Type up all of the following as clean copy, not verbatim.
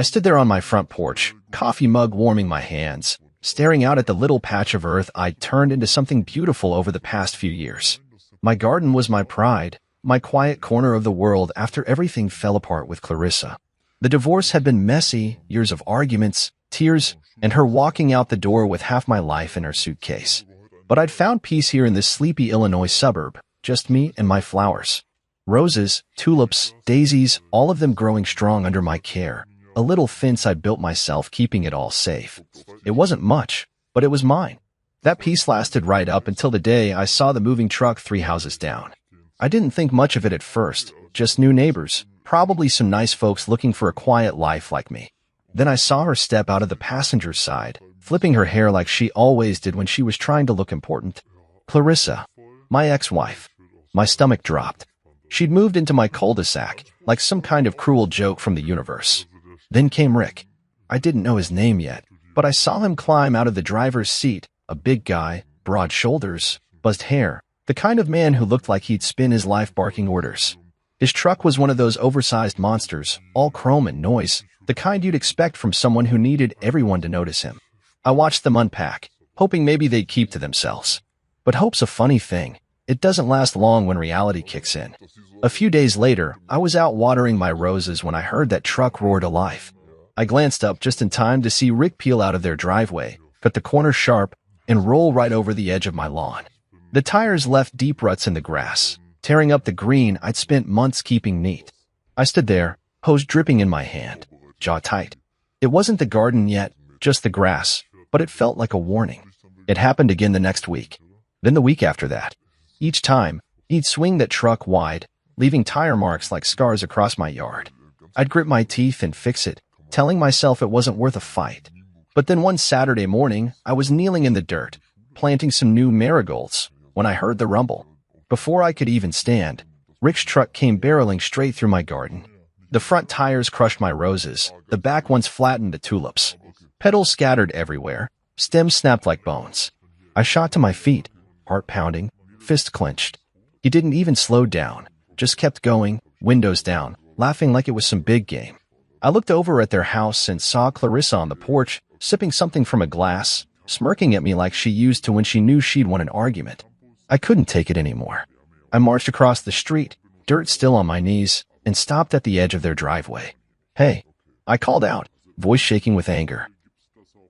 I stood there on my front porch, coffee mug warming my hands, staring out at the little patch of earth I'd turned into something beautiful over the past few years. My garden was my pride, my quiet corner of the world after everything fell apart with Clarissa. The divorce had been messy, years of arguments, tears, and her walking out the door with half my life in her suitcase. But I'd found peace here in this sleepy Illinois suburb, just me and my flowers. Roses, tulips, daisies, all of them growing strong under my care. A little fence I'd built myself, keeping it all safe. It wasn't much, but it was mine. That peace lasted right up until the day I saw the moving truck 3 houses down. I didn't think much of it at first, just new neighbors, probably some nice folks looking for a quiet life like me. Then I saw her step out of the passenger side, flipping her hair like she always did when she was trying to look important. Clarissa, my ex-wife. My stomach dropped. She'd moved into my cul-de-sac, like some kind of cruel joke from the universe. Then came Rick. I didn't know his name yet, but I saw him climb out of the driver's seat, a big guy, broad shoulders, buzzed hair, the kind of man who looked like he'd spend his life barking orders. His truck was one of those oversized monsters, all chrome and noise, the kind you'd expect from someone who needed everyone to notice him. I watched them unpack, hoping maybe they'd keep to themselves. But hope's a funny thing. It doesn't last long when reality kicks in. A few days later, I was out watering my roses when I heard that truck roar to life. I glanced up just in time to see Rick peel out of their driveway, cut the corner sharp, and roll right over the edge of my lawn. The tires left deep ruts in the grass, tearing up the green I'd spent months keeping neat. I stood there, hose dripping in my hand, jaw tight. It wasn't the garden yet, just the grass, but it felt like a warning. It happened again the next week, then the week after that. Each time, he'd swing that truck wide, leaving tire marks like scars across my yard. I'd grit my teeth and fix it, telling myself it wasn't worth a fight. But then one Saturday morning, I was kneeling in the dirt, planting some new marigolds, when I heard the rumble. Before I could even stand, Rick's truck came barreling straight through my garden. The front tires crushed my roses, the back ones flattened the tulips. Petals scattered everywhere, stems snapped like bones. I shot to my feet, heart pounding, fist clenched. He didn't even slow down, just kept going, windows down, laughing like it was some big game. I looked over at their house and saw Clarissa on the porch, sipping something from a glass, smirking at me like she used to when she knew she'd won an argument. I couldn't take it anymore. I marched across the street, dirt still on my knees, and stopped at the edge of their driveway. "Hey," I called out, voice shaking with anger.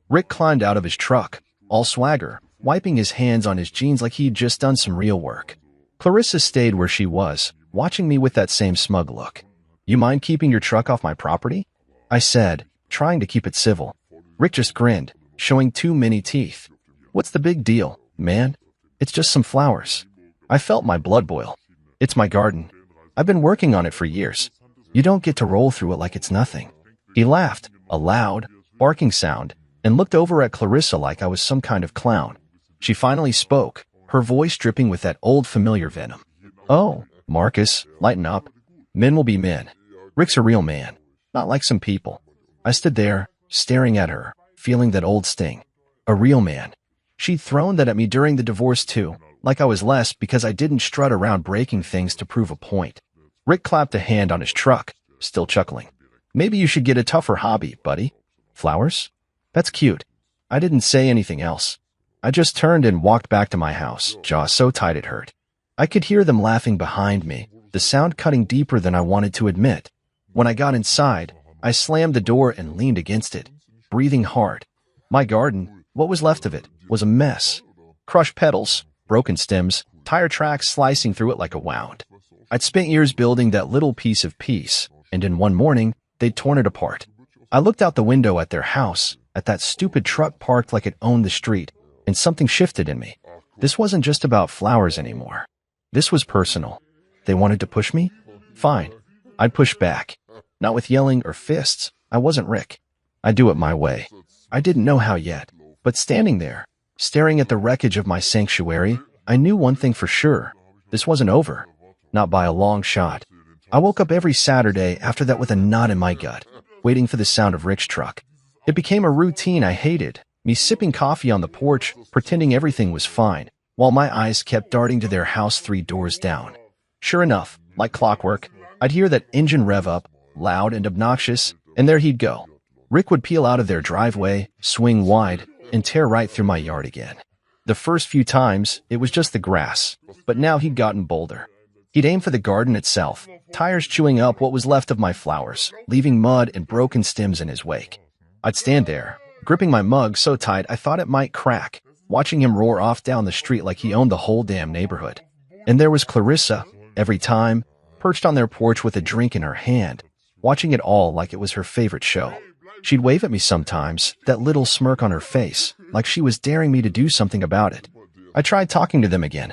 Rick climbed out of his truck, all swagger, wiping his hands on his jeans like he'd just done some real work. Clarissa stayed where she was, watching me with that same smug look. "You mind keeping your truck off my property?" I said, trying to keep it civil. Rick just grinned, showing too many teeth. "What's the big deal, man? It's just some flowers." I felt my blood boil. "It's my garden. I've been working on it for years. You don't get to roll through it like it's nothing." He laughed, a loud, barking sound, and looked over at Clarissa like I was some kind of clown. She finally spoke, her voice dripping with that old familiar venom. "Oh, Marcus, lighten up. Men will be men. Rick's a real man, not like some people." I stood there, staring at her, feeling that old sting. A real man. She'd thrown that at me during the divorce too, like I was less because I didn't strut around breaking things to prove a point. Rick clapped a hand on his truck, still chuckling. "Maybe you should get a tougher hobby, buddy." "Flowers? That's cute." I didn't say anything else. I just turned and walked back to my house, jaw so tight it hurt. I could hear them laughing behind me, the sound cutting deeper than I wanted to admit. When I got inside, I slammed the door and leaned against it, breathing hard. My garden, what was left of it, was a mess. Crushed petals, broken stems, tire tracks slicing through it like a wound. I'd spent years building that little piece of peace, and in one morning, they'd torn it apart. I looked out the window at their house, at that stupid truck parked like it owned the street, and something shifted in me. This wasn't just about flowers anymore. This was personal. They wanted to push me? Fine. I'd push back. Not with yelling or fists. I wasn't Rick. I'd do it my way. I didn't know how yet, but standing there, staring at the wreckage of my sanctuary, I knew one thing for sure. This wasn't over. Not by a long shot. I woke up every Saturday after that with a knot in my gut, waiting for the sound of Rick's truck. It became a routine I hated, me sipping coffee on the porch, pretending everything was fine, while my eyes kept darting to their house 3 doors down. Sure enough, like clockwork, I'd hear that engine rev up, loud and obnoxious, and there he'd go, Rick would peel out of their driveway, swing wide, and tear right through my yard again. The first few times, it was just the grass, but now he'd gotten bolder. He'd aim for the garden itself, tires chewing up what was left of my flowers, leaving mud and broken stems in his wake. I'd stand there, gripping my mug so tight I thought it might crack, watching him roar off down the street like he owned the whole damn neighborhood. And there was Clarissa, every time, perched on their porch with a drink in her hand, watching it all like it was her favorite show. She'd wave at me sometimes, that little smirk on her face, like she was daring me to do something about it. I tried talking to them again.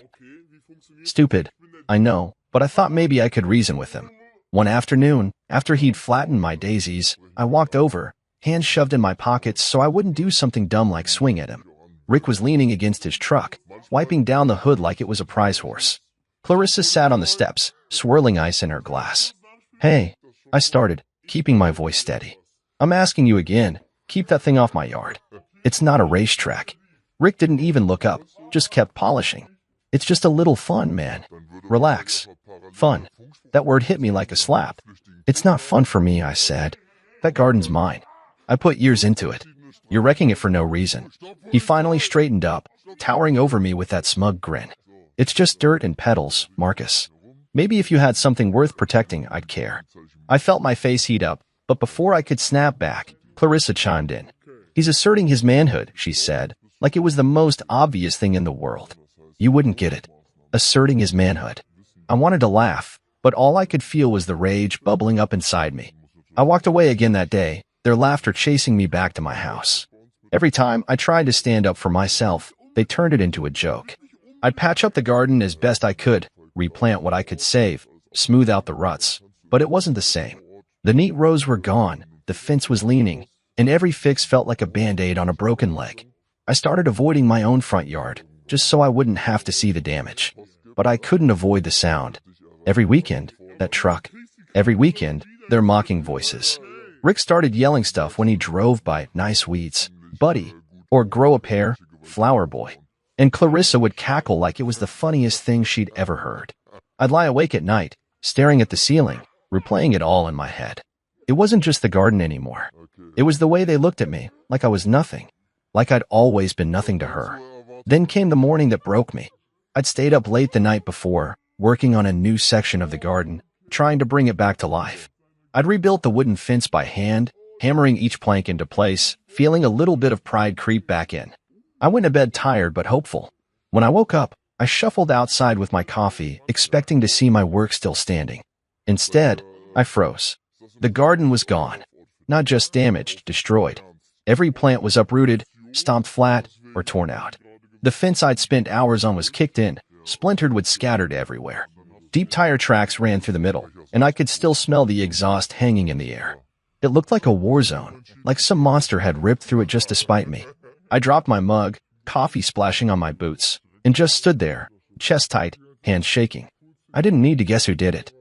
Stupid, I know, but I thought maybe I could reason with them. One afternoon, after he'd flattened my daisies, I walked over, hands shoved in my pockets so I wouldn't do something dumb like swing at him. Rick was leaning against his truck, wiping down the hood like it was a prize horse. Clarissa sat on the steps, swirling ice in her glass. Hey, I started, keeping my voice steady. I'm asking you again, keep that thing off my yard. It's not a racetrack. Rick didn't even look up, just kept polishing. It's just a little fun, man. Relax. Fun. That word hit me like a slap. It's not fun for me, I said. That garden's mine. I put years into it. You're wrecking it for no reason. He finally straightened up, towering over me with that smug grin. It's just dirt and petals, Marcus. Maybe if you had something worth protecting, I'd care. I felt my face heat up, but before I could snap back, Clarissa chimed in. He's asserting his manhood, she said, like it was the most obvious thing in the world. You wouldn't get it. Asserting his manhood. I wanted to laugh, but all I could feel was the rage bubbling up inside me. I walked away again that day, their laughter chasing me back to my house. Every time I tried to stand up for myself, they turned it into a joke. I'd patch up the garden as best I could, replant what I could save, smooth out the ruts, but it wasn't the same. The neat rows were gone, the fence was leaning, and every fix felt like a Band-Aid on a broken leg. I started avoiding my own front yard, just so I wouldn't have to see the damage. But I couldn't avoid the sound. Every weekend, that truck. Every weekend, their mocking voices. Rick started yelling stuff when he drove by, nice weeds, buddy, or grow a pair, flower boy. And Clarissa would cackle like it was the funniest thing she'd ever heard. I'd lie awake at night, staring at the ceiling, replaying it all in my head. It wasn't just the garden anymore. It was the way they looked at me, like I was nothing, like I'd always been nothing to her. Then came the morning that broke me. I'd stayed up late the night before, working on a new section of the garden, trying to bring it back to life. I'd rebuilt the wooden fence by hand, hammering each plank into place, feeling a little bit of pride creep back in. I went to bed tired but hopeful. When I woke up, I shuffled outside with my coffee, expecting to see my work still standing. Instead, I froze. The garden was gone. Not just damaged, destroyed. Every plant was uprooted, stomped flat, or torn out. The fence I'd spent hours on was kicked in, splintered wood scattered everywhere. Deep tire tracks ran through the middle, and I could still smell the exhaust hanging in the air. It looked like a war zone, like some monster had ripped through it just to spite me. I dropped my mug, coffee splashing on my boots, and just stood there, chest tight, hands shaking. I didn't need to guess who did it.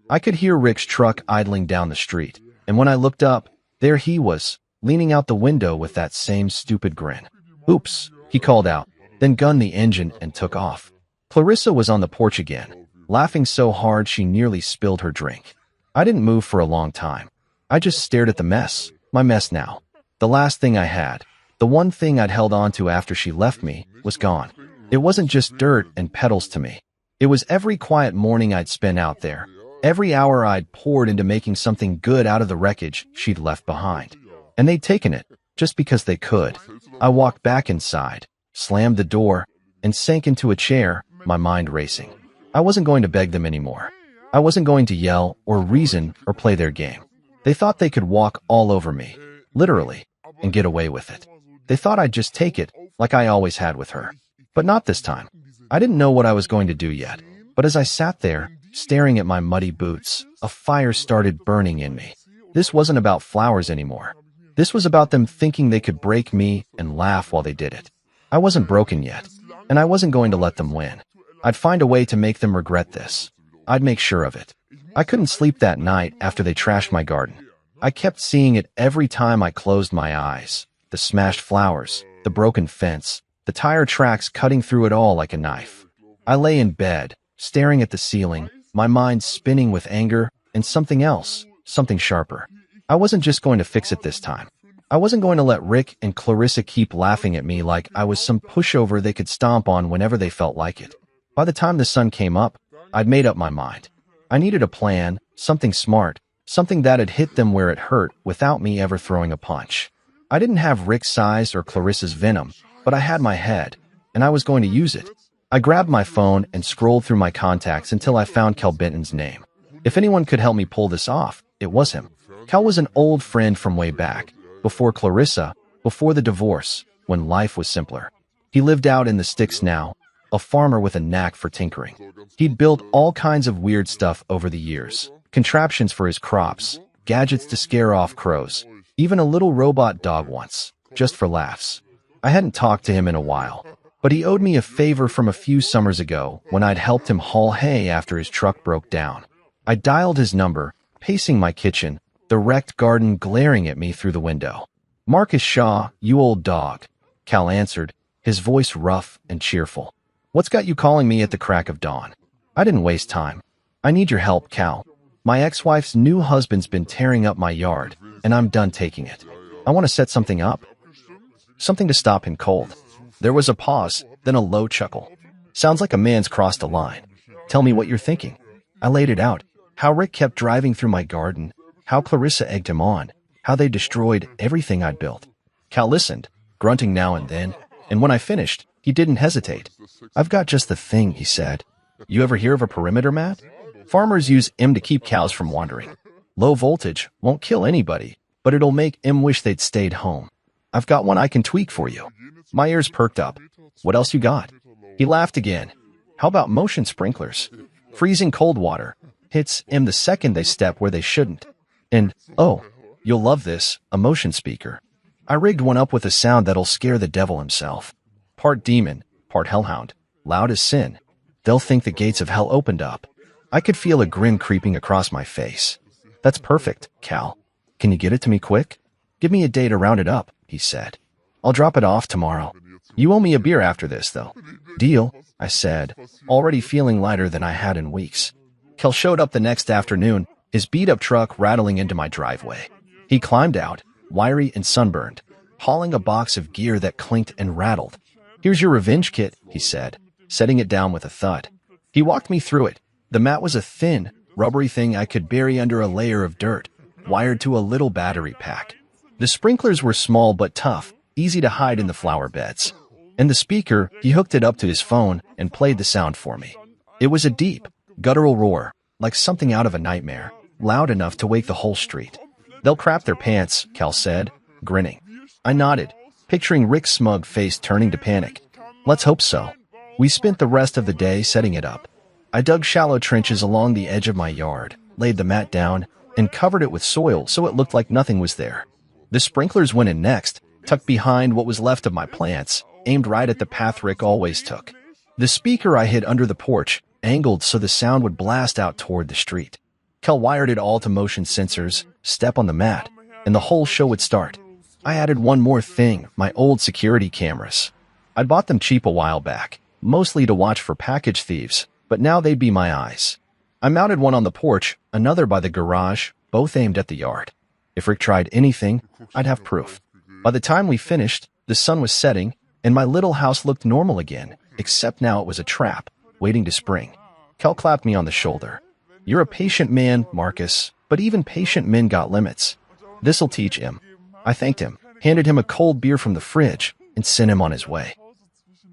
I could hear Rick's truck idling down the street, and when I looked up, there he was, leaning out the window with that same stupid grin. Oops, he called out, then gunned the engine and took off. Clarissa was on the porch again, laughing so hard she nearly spilled her drink. I didn't move for a long time. I just stared at the mess, my mess now. The last thing I had, the one thing I'd held on to after she left me, was gone. It wasn't just dirt and petals to me. It was every quiet morning I'd spent out there, every hour I'd poured into making something good out of the wreckage she'd left behind. And they'd taken it, just because they could. I walked back inside, slammed the door, and sank into a chair, my mind racing. I wasn't going to beg them anymore. I wasn't going to yell or reason or play their game. They thought they could walk all over me, literally, and get away with it. They thought I'd just take it, like I always had with her. But not this time. I didn't know what I was going to do yet. But as I sat there, staring at my muddy boots, a fire started burning in me. This wasn't about flowers anymore. This was about them thinking they could break me and laugh while they did it. I wasn't broken yet, and I wasn't going to let them win. I'd find a way to make them regret this. I'd make sure of it. I couldn't sleep that night after they trashed my garden. I kept seeing it every time I closed my eyes. The smashed flowers, the broken fence, the tire tracks cutting through it all like a knife. I lay in bed, staring at the ceiling, my mind spinning with anger and something else, something sharper. I wasn't just going to fix it this time. I wasn't going to let Rick and Clarissa keep laughing at me like I was some pushover they could stomp on whenever they felt like it. By the time the sun came up, I'd made up my mind. I needed a plan, something smart, something that'd hit them where it hurt without me ever throwing a punch. I didn't have Rick's size or Clarissa's venom, but I had my head, and I was going to use it. I grabbed my phone and scrolled through my contacts until I found Cal Benton's name. If anyone could help me pull this off, it was him. Cal was an old friend from way back, before Clarissa, before the divorce, when life was simpler. He lived out in the sticks now, a farmer with a knack for tinkering. He'd built all kinds of weird stuff over the years, contraptions for his crops, gadgets to scare off crows, even a little robot dog once, just for laughs. I hadn't talked to him in a while, but he owed me a favor from a few summers ago when I'd helped him haul hay after his truck broke down. I dialed his number, pacing my kitchen, the wrecked garden glaring at me through the window. "Marcus Shaw, you old dog," Cal answered, his voice rough and cheerful. "What's got you calling me at the crack of dawn?" I didn't waste time. "I need your help, Cal. My ex-wife's new husband's been tearing up my yard, and I'm done taking it. I want to set something up. Something to stop him cold." There was a pause, then a low chuckle. "Sounds like a man's crossed a line. Tell me what you're thinking." I laid it out. How Rick kept driving through my garden, how Clarissa egged him on, how they destroyed everything I'd built. Cal listened, grunting now and then, and when I finished, he didn't hesitate. "I've got just the thing," he said. "You ever hear of a perimeter mat? Farmers use 'em to keep cows from wandering. Low voltage, won't kill anybody, but it'll make 'em wish they'd stayed home. I've got one I can tweak for you." My ears perked up. "What else you got?" He laughed again. "How about motion sprinklers? Freezing cold water hits 'em the second they step where they shouldn't. And, oh, you'll love this, a motion speaker. I rigged one up with a sound that'll scare the devil himself. Part demon, part hellhound, loud as sin. They'll think the gates of hell opened up." I could feel a grin creeping across my face. "That's perfect, Cal. Can you get it to me quick?" "Give me a day to round it up," he said. "I'll drop it off tomorrow. You owe me a beer after this, though." "Deal," I said, already feeling lighter than I had in weeks. Cal showed up the next afternoon, his beat-up truck rattling into my driveway. He climbed out, wiry and sunburned, hauling a box of gear that clinked and rattled. "Here's your revenge kit," he said, setting it down with a thud. He walked me through it. The mat was a thin, rubbery thing I could bury under a layer of dirt, wired to a little battery pack. The sprinklers were small but tough, easy to hide in the flower beds. And the speaker, he hooked it up to his phone and played the sound for me. It was a deep, guttural roar, like something out of a nightmare, loud enough to wake the whole street. "They'll crap their pants," Cal said, grinning. I nodded, picturing Rick's smug face turning to panic. "Let's hope so." We spent the rest of the day setting it up. I dug shallow trenches along the edge of my yard, laid the mat down, and covered it with soil so it looked like nothing was there. The sprinklers went in next, tucked behind what was left of my plants, aimed right at the path Rick always took. The speaker I hid under the porch, angled so the sound would blast out toward the street. Cal wired it all to motion sensors, step on the mat, and the whole show would start. I added one more thing, my old security cameras. I'd bought them cheap a while back, mostly to watch for package thieves, but now they'd be my eyes. I mounted one on the porch, another by the garage, both aimed at the yard. If Rick tried anything, I'd have proof. By the time we finished, the sun was setting, and my little house looked normal again, except now it was a trap, waiting to spring. Cal clapped me on the shoulder. "You're a patient man, Marcus, but even patient men got limits. This'll teach him." I thanked him, handed him a cold beer from the fridge, and sent him on his way.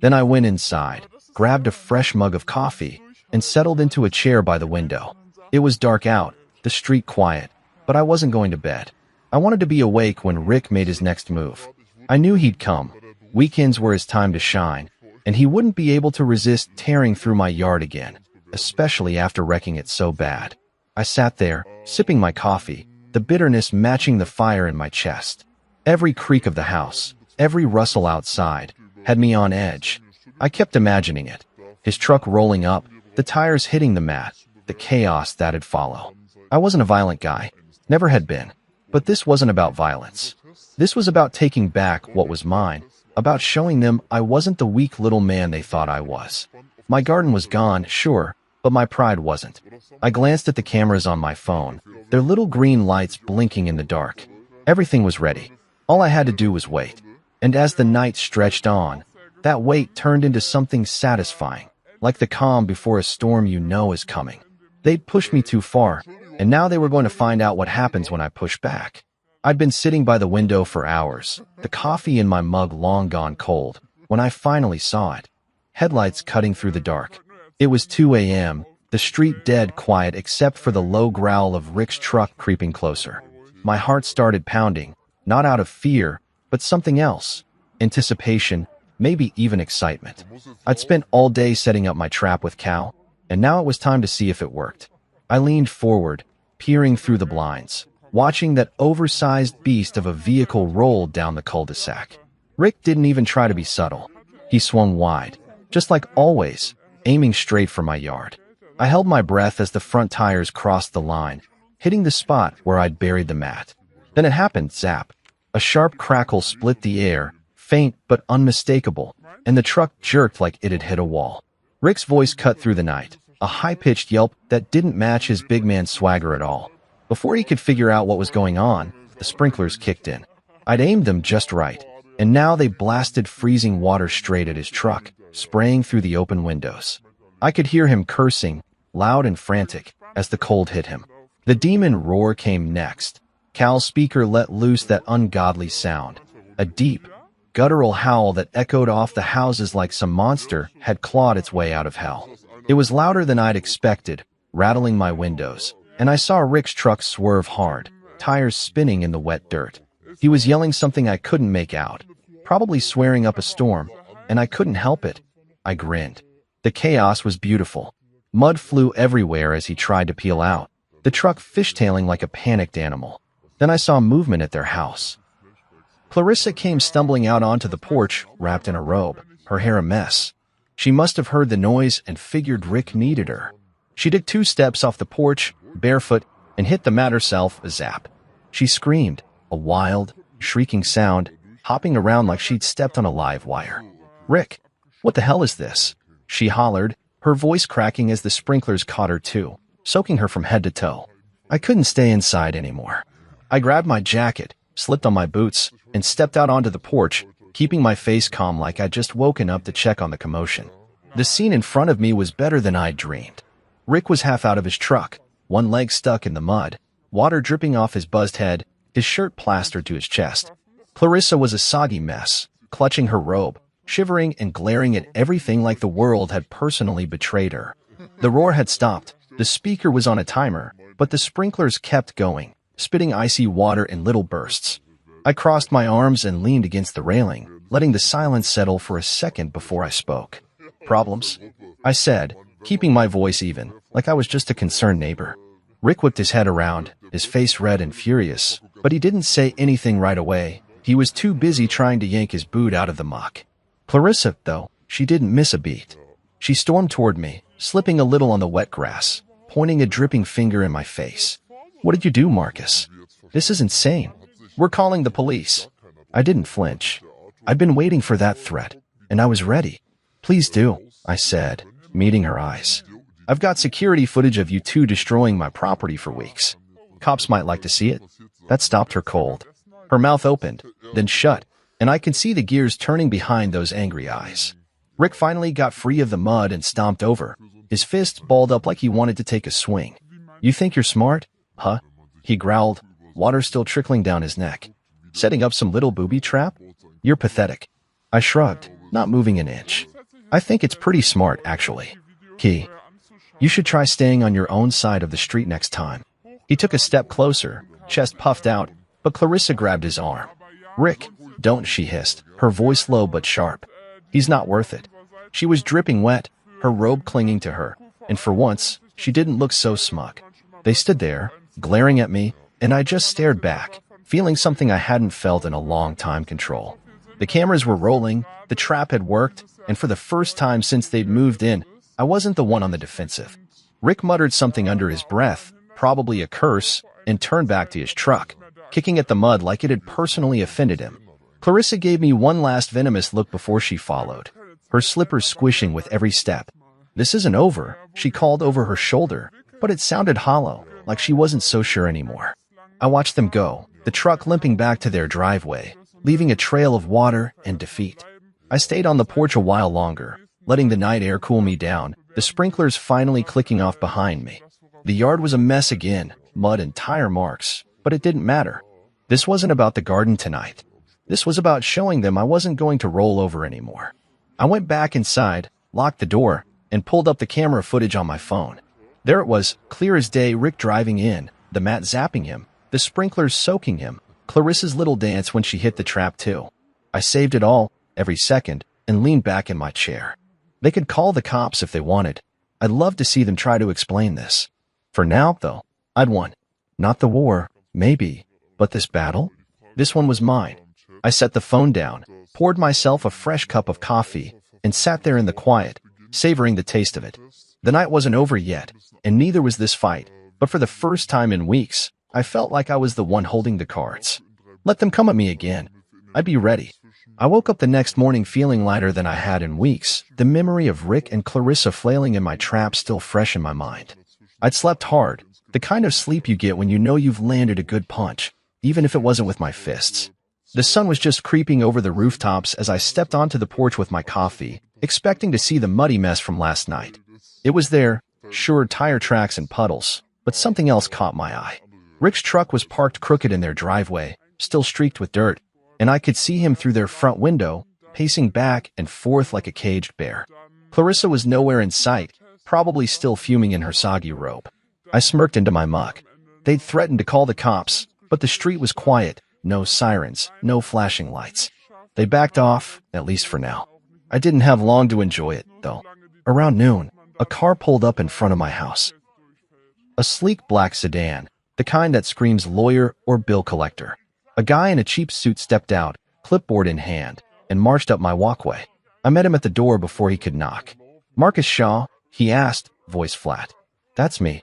Then I went inside, grabbed a fresh mug of coffee, and settled into a chair by the window. It was dark out, the street quiet, but I wasn't going to bed. I wanted to be awake when Rick made his next move. I knew he'd come. Weekends were his time to shine, and he wouldn't be able to resist tearing through my yard again, especially after wrecking it so bad. I sat there, sipping my coffee, the bitterness matching the fire in my chest. Every creak of the house, every rustle outside, had me on edge. I kept imagining it. His truck rolling up, the tires hitting the mat, the chaos that'd follow. I wasn't a violent guy, never had been. But this wasn't about violence. This was about taking back what was mine, about showing them I wasn't the weak little man they thought I was. My garden was gone, sure, But my pride wasn't. I glanced at the cameras on my phone, their little green lights blinking in the dark. Everything was ready. All I had to do was wait. And as the night stretched on, that wait turned into something satisfying, like the calm before a storm you know is coming. They'd pushed me too far, and now they were going to find out what happens when I push back. I'd been sitting by the window for hours, the coffee in my mug long gone cold, when I finally saw it. Headlights cutting through the dark. It was 2 a.m., the street dead quiet except for the low growl of Rick's truck creeping closer. My heart started pounding, not out of fear, but something else. Anticipation, maybe even excitement. I'd spent all day setting up my trap with Cal, and now it was time to see if it worked. I leaned forward, peering through the blinds, watching that oversized beast of a vehicle roll down the cul-de-sac. Rick didn't even try to be subtle. He swung wide, just like always, aiming straight for my yard. I held my breath as the front tires crossed the line, hitting the spot where I'd buried the mat. Then it happened, zap. A sharp crackle split the air, faint but unmistakable, and the truck jerked like it had hit a wall. Rick's voice cut through the night, a high-pitched yelp that didn't match his big man swagger at all. Before he could figure out what was going on, the sprinklers kicked in. I'd aimed them just right, and now they blasted freezing water straight at his truck, spraying through the open windows. I could hear him cursing, loud and frantic, as the cold hit him. The demon roar came next. Cal's speaker let loose that ungodly sound, a deep, guttural howl that echoed off the houses like some monster had clawed its way out of hell. It was louder than I'd expected, rattling my windows, and I saw Rick's truck swerve hard, tires spinning in the wet dirt. He was yelling something I couldn't make out, probably swearing up a storm, and I couldn't help it. I grinned. The chaos was beautiful. Mud flew everywhere as he tried to peel out, the truck fishtailing like a panicked animal. Then I saw movement at their house. Clarissa came stumbling out onto the porch, wrapped in a robe, her hair a mess. She must have heard the noise and figured Rick needed her. She took 2 steps off the porch, barefoot, and hit the mat herself, a zap. She screamed, a wild, shrieking sound, hopping around like she'd stepped on a live wire. "Rick, what the hell is this?" she hollered, her voice cracking as the sprinklers caught her too, soaking her from head to toe. I couldn't stay inside anymore. I grabbed my jacket, slipped on my boots, and stepped out onto the porch, keeping my face calm like I'd just woken up to check on the commotion. The scene in front of me was better than I'd dreamed. Rick was half out of his truck, one leg stuck in the mud, water dripping off his buzzed head, his shirt plastered to his chest. Clarissa was a soggy mess, clutching her robe, shivering and glaring at everything like the world had personally betrayed her. The roar had stopped, the speaker was on a timer, but the sprinklers kept going, spitting icy water in little bursts. I crossed my arms and leaned against the railing, letting the silence settle for a second before I spoke. "Problems?" I said, keeping my voice even, like I was just a concerned neighbor. Rick whipped his head around, his face red and furious, but he didn't say anything right away. He was too busy trying to yank his boot out of the muck. Clarissa, though, she didn't miss a beat. She stormed toward me, slipping a little on the wet grass, pointing a dripping finger in my face. "What did you do, Marcus? This is insane. We're calling the police." I didn't flinch. I'd been waiting for that threat, and I was ready. "Please do," I said, meeting her eyes. "I've got security footage of you two destroying my property for weeks. Cops might like to see it." That stopped her cold. Her mouth opened, then shut, and I could see the gears turning behind those angry eyes. Rick finally got free of the mud and stomped over, his fist balled up like he wanted to take a swing. "You think you're smart, huh?" he growled, water still trickling down his neck. "Setting up some little booby trap? You're pathetic." I shrugged, not moving an inch. "I think it's pretty smart, actually. Key, you should try staying on your own side of the street next time." He took a step closer, chest puffed out, but Clarissa grabbed his arm. "Rick, don't," she hissed, her voice low but sharp. "He's not worth it." She was dripping wet, her robe clinging to her, and for once, she didn't look so smug. They stood there, glaring at me, and I just stared back, feeling something I hadn't felt in a long time: control. The cameras were rolling, the trap had worked, and for the first time since they'd moved in, I wasn't the one on the defensive. Rick muttered something under his breath, probably a curse, and turned back to his truck, kicking at the mud like it had personally offended him. Clarissa gave me one last venomous look before she followed, her slippers squishing with every step. "This isn't over," she called over her shoulder, but it sounded hollow, like she wasn't so sure anymore. I watched them go, the truck limping back to their driveway, leaving a trail of water and defeat. I stayed on the porch a while longer, letting the night air cool me down, the sprinklers finally clicking off behind me. The yard was a mess again, mud and tire marks, but it didn't matter. This wasn't about the garden tonight. This was about showing them I wasn't going to roll over anymore. I went back inside, locked the door, and pulled up the camera footage on my phone. There it was, clear as day, Rick driving in, the mat zapping him, the sprinklers soaking him, Clarissa's little dance when she hit the trap too. I saved it all, every second, and leaned back in my chair. They could call the cops if they wanted. I'd love to see them try to explain this. For now, though, I'd won. Not the war, maybe, but this battle? This one was mine. I set the phone down, poured myself a fresh cup of coffee, and sat there in the quiet, savoring the taste of it. The night wasn't over yet, and neither was this fight, but for the first time in weeks, I felt like I was the one holding the cards. Let them come at me again. I'd be ready. I woke up the next morning feeling lighter than I had in weeks, the memory of Rick and Clarissa flailing in my trap still fresh in my mind. I'd slept hard, the kind of sleep you get when you know you've landed a good punch, even if it wasn't with my fists. The sun was just creeping over the rooftops as I stepped onto the porch with my coffee, expecting to see the muddy mess from last night. It was there, sure, tire tracks and puddles, but something else caught my eye. Rick's truck was parked crooked in their driveway, still streaked with dirt, and I could see him through their front window, pacing back and forth like a caged bear. Clarissa was nowhere in sight, probably still fuming in her soggy robe. I smirked into my mug. They'd threatened to call the cops, but the street was quiet, no sirens, no flashing lights. They backed off, at least for now. I didn't have long to enjoy it, though. Around noon, a car pulled up in front of my house. A sleek black sedan, the kind that screams lawyer or bill collector. A guy in a cheap suit stepped out, clipboard in hand, and marched up my walkway. I met him at the door before he could knock. "Marcus Shaw?" he asked, voice flat. "That's me,"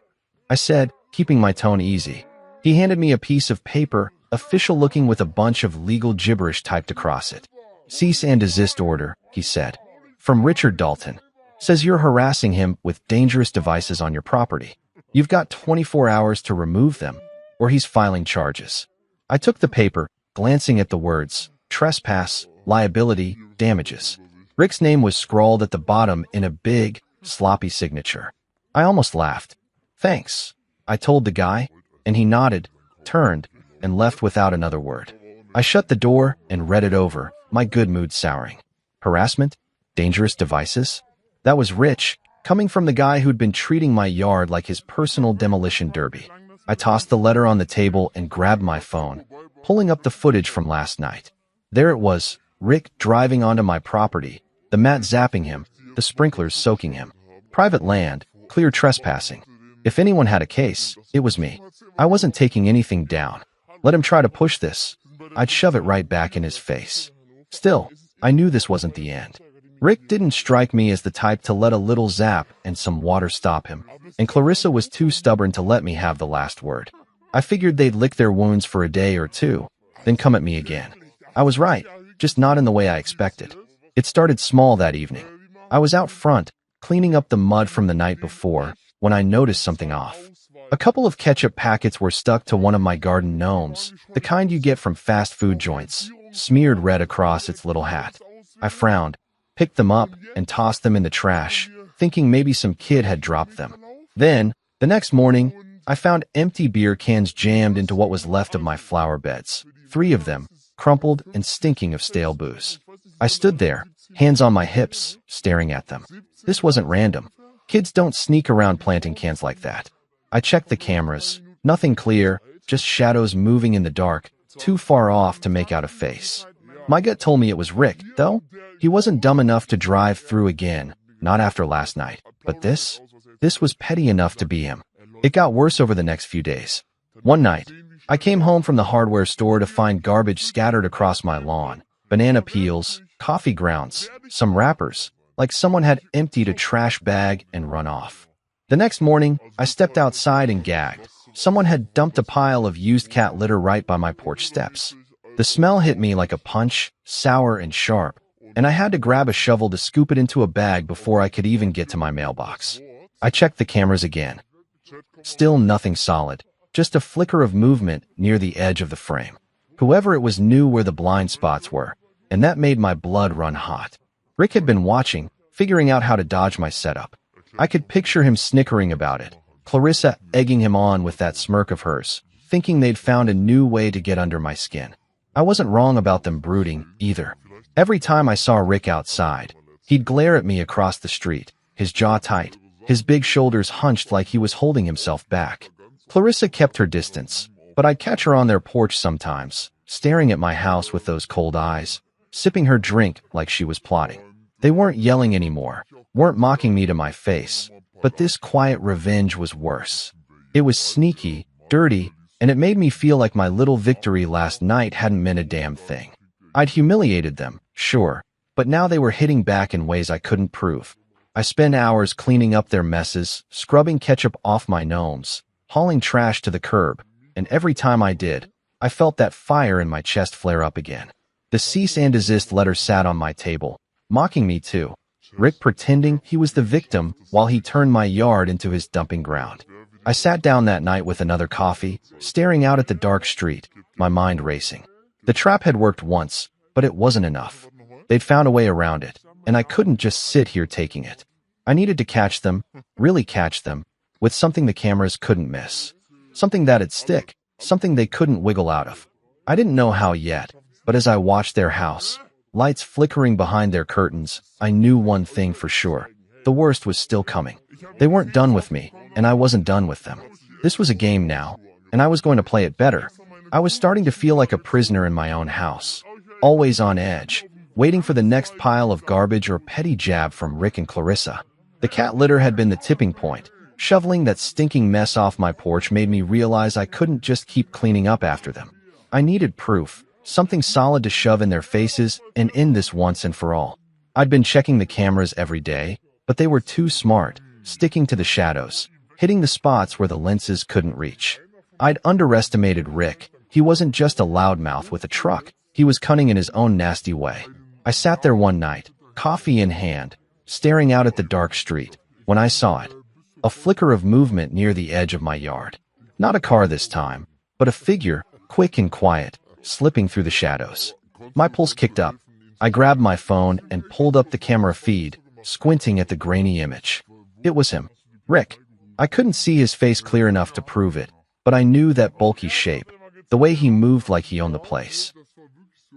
I said, keeping my tone easy. He handed me a piece of paper, official looking with a bunch of legal gibberish typed across it. "Cease and desist order," he said. "From Richard Dalton. Says you're harassing him with dangerous devices on your property. You've got 24 hours to remove them, or he's filing charges." I took the paper, glancing at the words, trespass, liability, damages. Rick's name was scrawled at the bottom in a big, sloppy signature. I almost laughed. "Thanks," I told the guy, and he nodded, turned, and left without another word. I shut the door and read it over, my good mood souring. Harassment? Dangerous devices? That was rich, coming from the guy who'd been treating my yard like his personal demolition derby. I tossed the letter on the table and grabbed my phone, pulling up the footage from last night. There it was, Rick driving onto my property, the mat zapping him, the sprinklers soaking him. Private land, clear trespassing. If anyone had a case, it was me. I wasn't taking anything down. Let him try to push this. I'd shove it right back in his face. Still, I knew this wasn't the end. Rick didn't strike me as the type to let a little zap and some water stop him, and Clarissa was too stubborn to let me have the last word. I figured they'd lick their wounds for a day or two, then come at me again. I was right, just not in the way I expected. It started small that evening. I was out front, cleaning up the mud from the night before, when I noticed something off. A couple of ketchup packets were stuck to one of my garden gnomes, the kind you get from fast food joints, smeared red across its little hat. I frowned, picked them up, and tossed them in the trash, thinking maybe some kid had dropped them. Then, the next morning, I found empty beer cans jammed into what was left of my flower beds, 3 of them, crumpled and stinking of stale booze. I stood there, hands on my hips, staring at them. This wasn't random. Kids don't sneak around planting cans like that. I checked the cameras. Nothing clear, just shadows moving in the dark, too far off to make out a face. My gut told me it was Rick, though. He wasn't dumb enough to drive through again, not after last night. But this was petty enough to be him. It got worse over the next few days. One night, I came home from the hardware store to find garbage scattered across my lawn. Banana peels, coffee grounds, some wrappers, like someone had emptied a trash bag and run off. The next morning, I stepped outside and gagged. Someone had dumped a pile of used cat litter right by my porch steps. The smell hit me like a punch, sour and sharp, and I had to grab a shovel to scoop it into a bag before I could even get to my mailbox. I checked the cameras again. Still nothing solid, just a flicker of movement near the edge of the frame. Whoever it was knew where the blind spots were, and that made my blood run hot. Rick had been watching, figuring out how to dodge my setup. I could picture him snickering about it, Clarissa egging him on with that smirk of hers, thinking they'd found a new way to get under my skin. I wasn't wrong about them brooding, either. Every time I saw Rick outside, he'd glare at me across the street, his jaw tight, his big shoulders hunched like he was holding himself back. Clarissa kept her distance, but I'd catch her on their porch sometimes, staring at my house with those cold eyes, sipping her drink like she was plotting. They weren't yelling anymore, weren't mocking me to my face, but this quiet revenge was worse. It was sneaky, dirty, and it made me feel like my little victory last night hadn't meant a damn thing. I'd humiliated them, sure, but now they were hitting back in ways I couldn't prove. I spent hours cleaning up their messes, scrubbing ketchup off my gnomes, hauling trash to the curb, and every time I did, I felt that fire in my chest flare up again. The cease and desist letter sat on my table, mocking me too. Rick pretending he was the victim while he turned my yard into his dumping ground. I sat down that night with another coffee, staring out at the dark street, my mind racing. The trap had worked once, but it wasn't enough. They'd found a way around it, and I couldn't just sit here taking it. I needed to catch them, really catch them, with something the cameras couldn't miss. Something that'd stick, something they couldn't wiggle out of. I didn't know how yet, but as I watched their house, lights flickering behind their curtains, I knew one thing for sure. The worst was still coming. They weren't done with me, and I wasn't done with them. This was a game now, and I was going to play it better. I was starting to feel like a prisoner in my own house, always on edge, waiting for the next pile of garbage or petty jab from Rick and Clarissa. The cat litter had been the tipping point. Shoveling that stinking mess off my porch made me realize I couldn't just keep cleaning up after them. I needed proof, something solid to shove in their faces and end this once and for all. I'd been checking the cameras every day, but they were too smart, sticking to the shadows, hitting the spots where the lenses couldn't reach. I'd underestimated Rick. He wasn't just a loudmouth with a truck. He was cunning in his own nasty way. I sat there one night, coffee in hand, staring out at the dark street, when I saw it. A flicker of movement near the edge of my yard. Not a car this time, but a figure, quick and quiet, slipping through the shadows. My pulse kicked up. I grabbed my phone and pulled up the camera feed, squinting at the grainy image. It was him. Rick. I couldn't see his face clear enough to prove it, but I knew that bulky shape, the way he moved like he owned the place.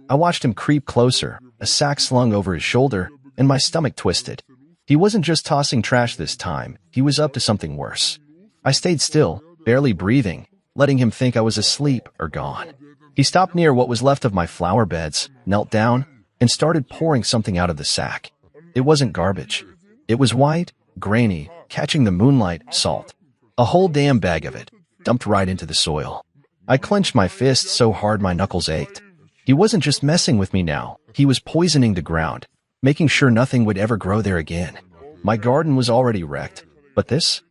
I watched him creep closer, a sack slung over his shoulder, and my stomach twisted. He wasn't just tossing trash this time, he was up to something worse. I stayed still, barely breathing, letting him think I was asleep or gone. He stopped near what was left of my flower beds, knelt down, and started pouring something out of the sack. It wasn't garbage. It was white, grainy, catching the moonlight, salt. A whole damn bag of it, dumped right into the soil. I clenched my fists so hard my knuckles ached. He wasn't just messing with me now, he was poisoning the ground, making sure nothing would ever grow there again. My garden was already wrecked, but this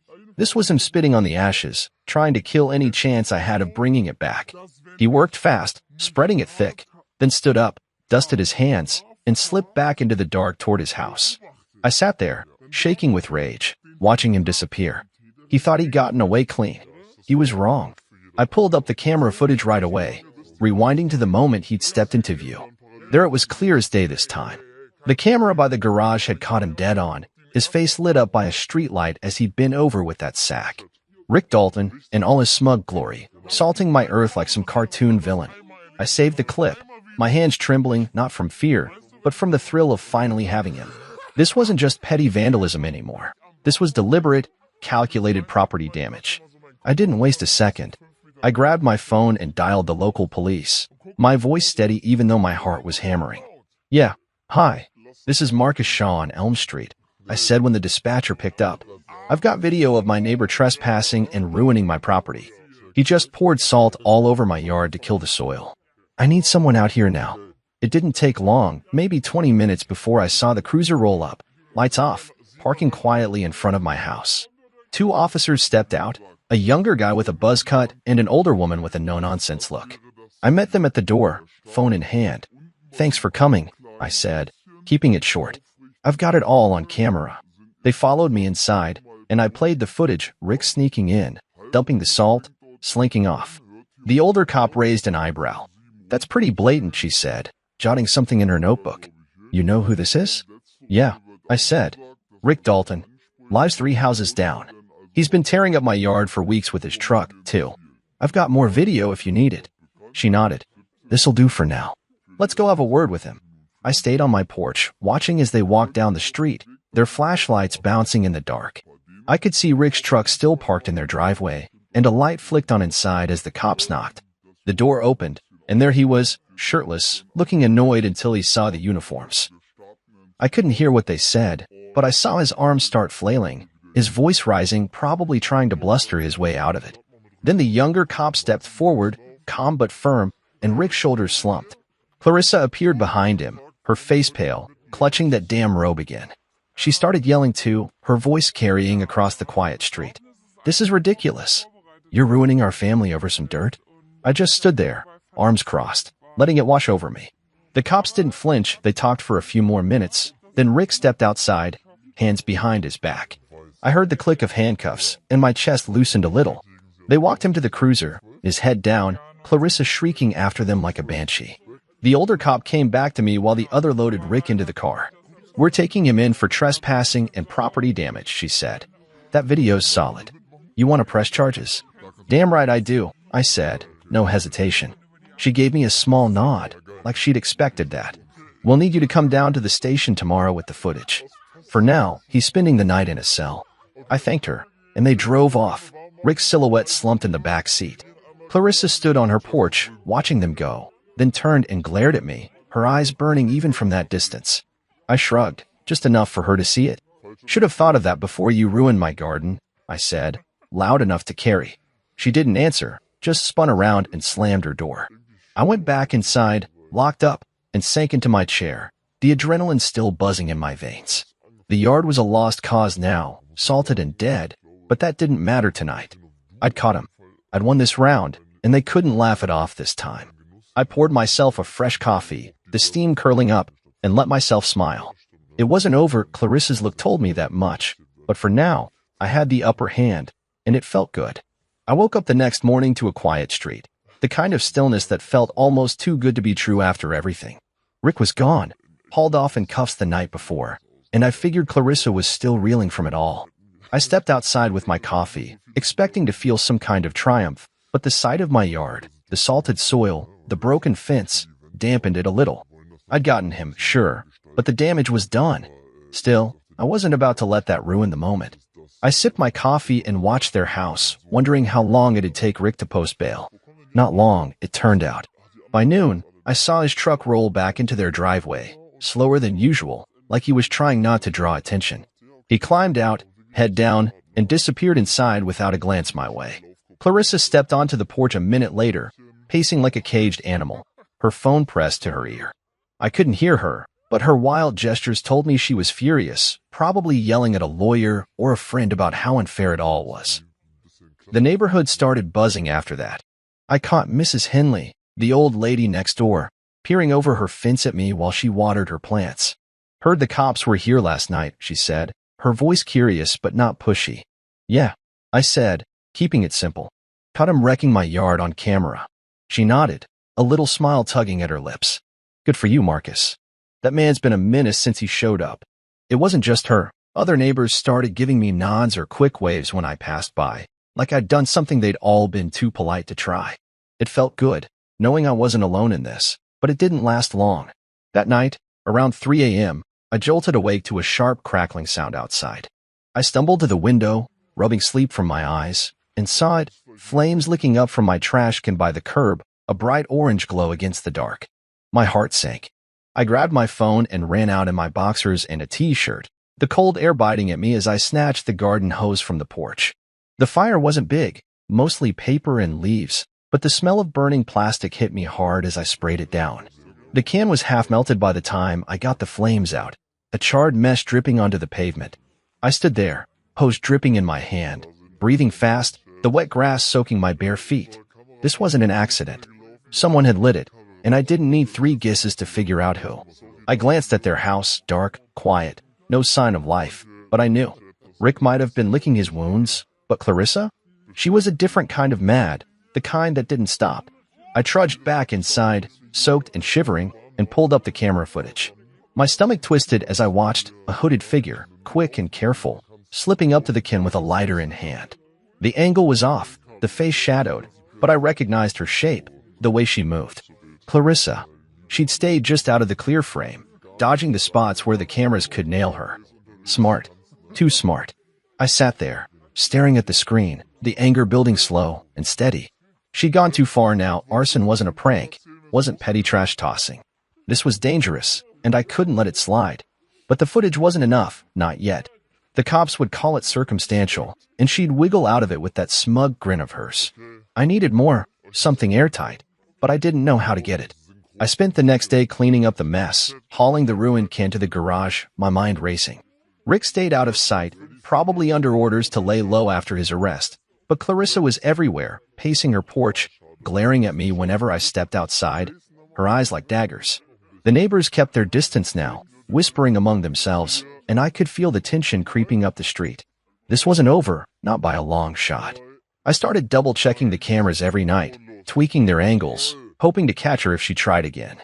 was him spitting on the ashes, trying to kill any chance I had of bringing it back. He worked fast, spreading it thick, then stood up, dusted his hands, and slipped back into the dark toward his house. I sat there, shaking with rage, watching him disappear. He thought he'd gotten away clean. He was wrong. I pulled up the camera footage right away, rewinding to the moment he'd stepped into view. There it was clear as day this time. The camera by the garage had caught him dead on, his face lit up by a streetlight as he'd been over with that sack. Rick Dalton, in all his smug glory, salting my earth like some cartoon villain. I saved the clip, my hands trembling not from fear, but from the thrill of finally having him. This wasn't just petty vandalism anymore. This was deliberate, calculated property damage. I didn't waste a second. I grabbed my phone and dialed the local police, my voice steady even though my heart was hammering. "Yeah, hi. This is Marcus Shaw on Elm Street," I said when the dispatcher picked up. "I've got video of my neighbor trespassing and ruining my property. He just poured salt all over my yard to kill the soil. I need someone out here now." It didn't take long, maybe 20 minutes before I saw the cruiser roll up, lights off, parking quietly in front of my house. 2 officers stepped out, a younger guy with a buzz cut and an older woman with a no-nonsense look. I met them at the door, phone in hand. "Thanks for coming," I said, keeping it short. I've got it all on camera. They followed me inside, and I played the footage, Rick sneaking in, dumping the salt, slinking off. The older cop raised an eyebrow. That's pretty blatant, she said, jotting something in her notebook. You know who this is? Yeah, I said. Rick Dalton. Lives 3 houses down. He's been tearing up my yard for weeks with his truck, too. I've got more video if you need it. She nodded. This'll do for now. Let's go have a word with him. I stayed on my porch, watching as they walked down the street, their flashlights bouncing in the dark. I could see Rick's truck still parked in their driveway, and a light flicked on inside as the cops knocked. The door opened, and there he was, shirtless, looking annoyed until he saw the uniforms. I couldn't hear what they said, but I saw his arms start flailing, his voice rising, probably trying to bluster his way out of it. Then the younger cop stepped forward, calm but firm, and Rick's shoulders slumped. Clarissa appeared behind him, her face pale, clutching that damn robe again. She started yelling too, her voice carrying across the quiet street. This is ridiculous. You're ruining our family over some dirt? I just stood there, arms crossed, letting it wash over me. The cops didn't flinch, they talked for a few more minutes, then Rick stepped outside, hands behind his back. I heard the click of handcuffs, and my chest loosened a little. They walked him to the cruiser, his head down, Clarissa shrieking after them like a banshee. The older cop came back to me while the other loaded Rick into the car. We're taking him in for trespassing and property damage, she said. That video's solid. You want to press charges? Damn right I do, I said, no hesitation. She gave me a small nod, like she'd expected that. We'll need you to come down to the station tomorrow with the footage. For now, he's spending the night in a cell. I thanked her, and they drove off, Rick's silhouette slumped in the back seat. Clarissa stood on her porch, watching them go, then turned and glared at me, her eyes burning even from that distance. I shrugged, just enough for her to see it. Should have thought of that before you ruined my garden, I said, loud enough to carry. She didn't answer, just spun around and slammed her door. I went back inside, locked up, and sank into my chair, the adrenaline still buzzing in my veins. The yard was a lost cause now, salted and dead, but that didn't matter tonight. I'd caught him. I'd won this round, and they couldn't laugh it off this time. I poured myself a fresh coffee, the steam curling up, and let myself smile. It wasn't over, Clarissa's look told me that much, but for now, I had the upper hand, and it felt good. I woke up the next morning to a quiet street, the kind of stillness that felt almost too good to be true after everything. Rick was gone, hauled off in cuffs the night before, and I figured Clarissa was still reeling from it all. I stepped outside with my coffee, expecting to feel some kind of triumph, but the sight of my yard, the salted soil, the broken fence, dampened it a little. I'd gotten him, sure, but the damage was done. Still, I wasn't about to let that ruin the moment. I sipped my coffee and watched their house, wondering how long it'd take Rick to post bail. Not long, it turned out. By noon, I saw his truck roll back into their driveway, slower than usual, like he was trying not to draw attention. He climbed out, head down, and disappeared inside without a glance my way. Clarissa stepped onto the porch a minute later, pacing like a caged animal, her phone pressed to her ear. I couldn't hear her, but her wild gestures told me she was furious, probably yelling at a lawyer or a friend about how unfair it all was. The neighborhood started buzzing after that. I caught Mrs. Henley, the old lady next door, peering over her fence at me while she watered her plants. Heard the cops were here last night, she said, her voice curious but not pushy. Yeah, I said, keeping it simple. Caught him wrecking my yard on camera. She nodded, a little smile tugging at her lips. Good for you, Marcus. That man's been a menace since he showed up. It wasn't just her. Other neighbors started giving me nods or quick waves when I passed by, like I'd done something they'd all been too polite to try. It felt good, knowing I wasn't alone in this, but it didn't last long. That night, around 3 a.m., I jolted awake to a sharp crackling sound outside. I stumbled to the window, rubbing sleep from my eyes, and saw it, flames licking up from my trash can by the curb, a bright orange glow against the dark. My heart sank. I grabbed my phone and ran out in my boxers and a t-shirt, the cold air biting at me as I snatched the garden hose from the porch. The fire wasn't big, mostly paper and leaves, but the smell of burning plastic hit me hard as I sprayed it down. The can was half melted by the time I got the flames out, a charred mess dripping onto the pavement. I stood there, hose dripping in my hand, breathing fast, the wet grass soaking my bare feet. This wasn't an accident. Someone had lit it, and I didn't need 3 guesses to figure out who. I glanced at their house, dark, quiet, no sign of life, but I knew. Rick might have been licking his wounds, but Clarissa? She was a different kind of mad, the kind that didn't stop. I trudged back inside, soaked and shivering, and pulled up the camera footage. My stomach twisted as I watched a hooded figure, quick and careful, slipping up to the kin with a lighter in hand. The angle was off, the face shadowed, but I recognized her shape, the way she moved. Clarissa. She'd stayed just out of the clear frame, dodging the spots where the cameras could nail her. Smart. Too smart. I sat there, staring at the screen, the anger building slow and steady. She'd gone too far now. Arson wasn't a prank, wasn't petty trash tossing. This was dangerous, and I couldn't let it slide. But the footage wasn't enough, not yet. The cops would call it circumstantial, and she'd wiggle out of it with that smug grin of hers. I needed more, something airtight, but I didn't know how to get it. I spent the next day cleaning up the mess, hauling the ruined kin to the garage, my mind racing. Rick stayed out of sight, probably under orders to lay low after his arrest, but Clarissa was everywhere, pacing her porch, glaring at me whenever I stepped outside, her eyes like daggers. The neighbors kept their distance now, whispering among themselves, and I could feel the tension creeping up the street. This wasn't over, not by a long shot. I started double-checking the cameras every night, tweaking their angles, hoping to catch her if she tried again.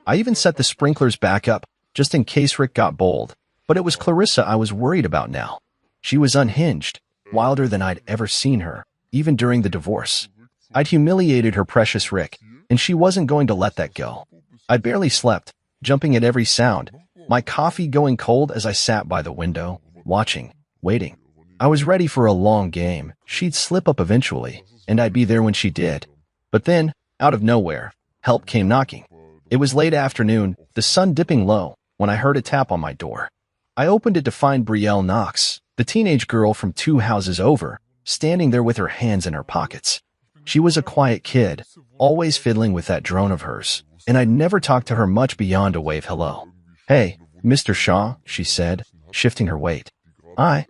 I even set the sprinklers back up, just in case Rick got bold, but it was Clarissa I was worried about now. She was unhinged, wilder than I'd ever seen her, even during the divorce. I'd humiliated her precious Rick, and she wasn't going to let that go. I barely slept, jumping at every sound, my coffee going cold as I sat by the window, watching, waiting. I was ready for a long game. She'd slip up eventually, and I'd be there when she did. But then, out of nowhere, help came knocking. It was late afternoon, the sun dipping low, when I heard a tap on my door. I opened it to find Brielle Knox, the teenage girl from 2 houses over, standing there with her hands in her pockets. She was a quiet kid, always fiddling with that drone of hers, and I'd never talked to her much beyond a wave hello. "Hey, Mr. Shaw," she said, shifting her weight. "I,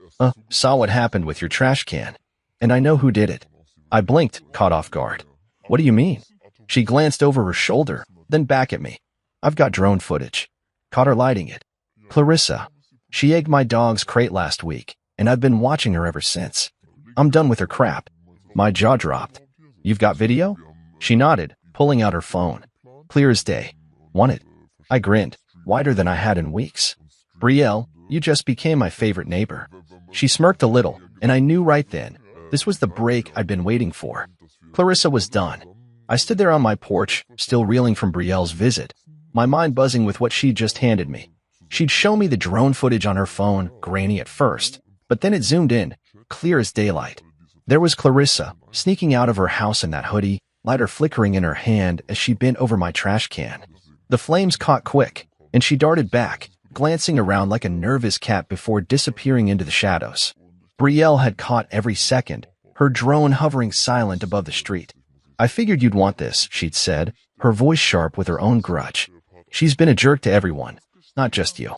saw what happened with your trash can, and I know who did it." I blinked, caught off guard. "What do you mean?" She glanced over her shoulder, then back at me. "I've got drone footage. Caught her lighting it. Clarissa. She egged my dog's crate last week, and I've been watching her ever since. I'm done with her crap." My jaw dropped. "You've got video?" She nodded, pulling out her phone. Clear as day. "Want it?" I grinned, wider than I had in weeks. "Brielle, you just became my favorite neighbor." She smirked a little, and I knew right then, this was the break I'd been waiting for. Clarissa was done. I stood there on my porch, still reeling from Brielle's visit, my mind buzzing with what she'd just handed me. She'd show me the drone footage on her phone, grainy at first, but then it zoomed in, clear as daylight. There was Clarissa, sneaking out of her house in that hoodie, lighter flickering in her hand as she bent over my trash can. The flames caught quick, and she darted back, glancing around like a nervous cat before disappearing into the shadows. Brielle had caught every second, her drone hovering silent above the street. "I figured you'd want this," she'd said, her voice sharp with her own grudge. "She's been a jerk to everyone, not just you."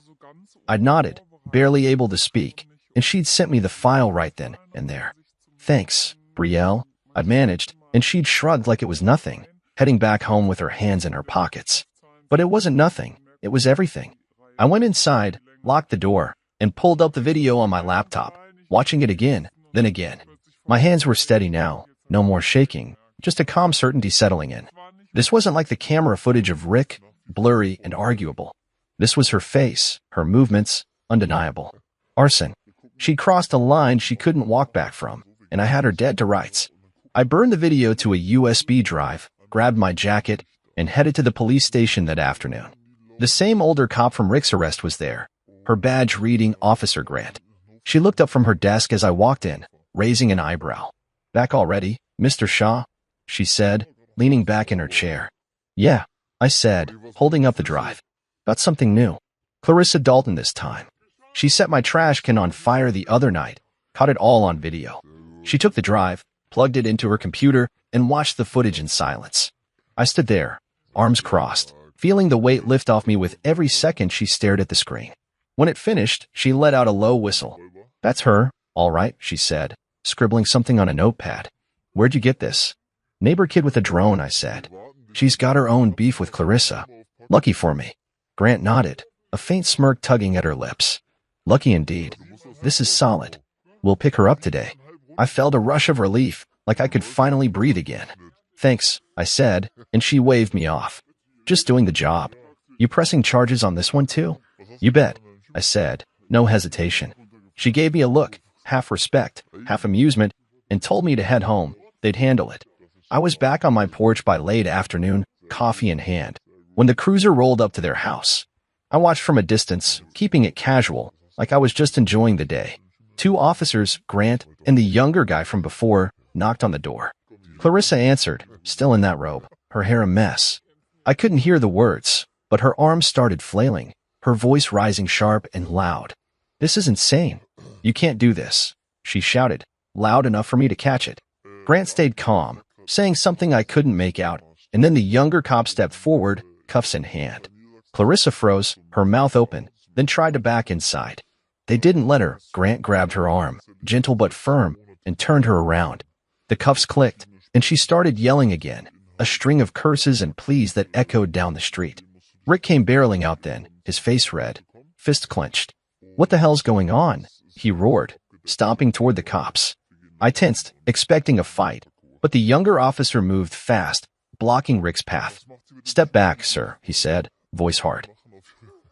I'd nodded, barely able to speak, and she'd sent me the file right then and there. "Thanks, Brielle," I'd managed, and she'd shrugged like it was nothing, heading back home with her hands in her pockets. But it wasn't nothing, it was everything. I went inside, locked the door, and pulled up the video on my laptop, watching it again, then again. My hands were steady now, no more shaking, just a calm certainty settling in. This wasn't like the camera footage of Rick, blurry and arguable. This was her face, her movements, undeniable. Arson. She'd crossed a line she couldn't walk back from, and I had her dead to rights. I burned the video to a USB drive, grabbed my jacket, and headed to the police station that afternoon. The same older cop from Rick's arrest was there, her badge reading Officer Grant. She looked up from her desk as I walked in, raising an eyebrow. "Back already, Mr. Shaw?" she said, leaning back in her chair. "Yeah," I said, holding up the drive. "Got something new. Clarissa Dalton this time. She set my trash can on fire the other night, caught it all on video." She took the drive, plugged it into her computer, and watched the footage in silence. I stood there, arms crossed, feeling the weight lift off me with every second she stared at the screen. When it finished, she let out a low whistle. "That's her, all right," she said, scribbling something on a notepad. "Where'd you get this?" "Neighbor kid with a drone," I said. "She's got her own beef with Clarissa. Lucky for me." Grant nodded, a faint smirk tugging at her lips. Lucky indeed. This is solid. We'll pick her up today. I felt a rush of relief, like I could finally breathe again. Thanks, I said, and she waved me off. Just doing the job. You pressing charges on this one too? You bet, I said, no hesitation. She gave me a look, half respect, half amusement, and told me to head home. They'd handle it. I was back on my porch by late afternoon, coffee in hand, when the cruiser rolled up to their house. I watched from a distance, keeping it casual, like I was just enjoying the day. 2 officers, Grant and the younger guy from before, knocked on the door. Clarissa answered, still in that robe, her hair a mess. I couldn't hear the words, but her arms started flailing, her voice rising sharp and loud. This is insane. You can't do this, she shouted, loud enough for me to catch it. Grant stayed calm, saying something I couldn't make out, and then the younger cop stepped forward, cuffs in hand. Clarissa froze, her mouth open, then tried to back inside. They didn't let her. Grant grabbed her arm, gentle but firm, and turned her around. The cuffs clicked, and she started yelling again, a string of curses and pleas that echoed down the street. Rick came barreling out then, his face red, fist clenched. What the hell's going on? He roared, stomping toward the cops. I tensed, expecting a fight, but the younger officer moved fast, blocking Rick's path. Step back, sir, he said, voice hard.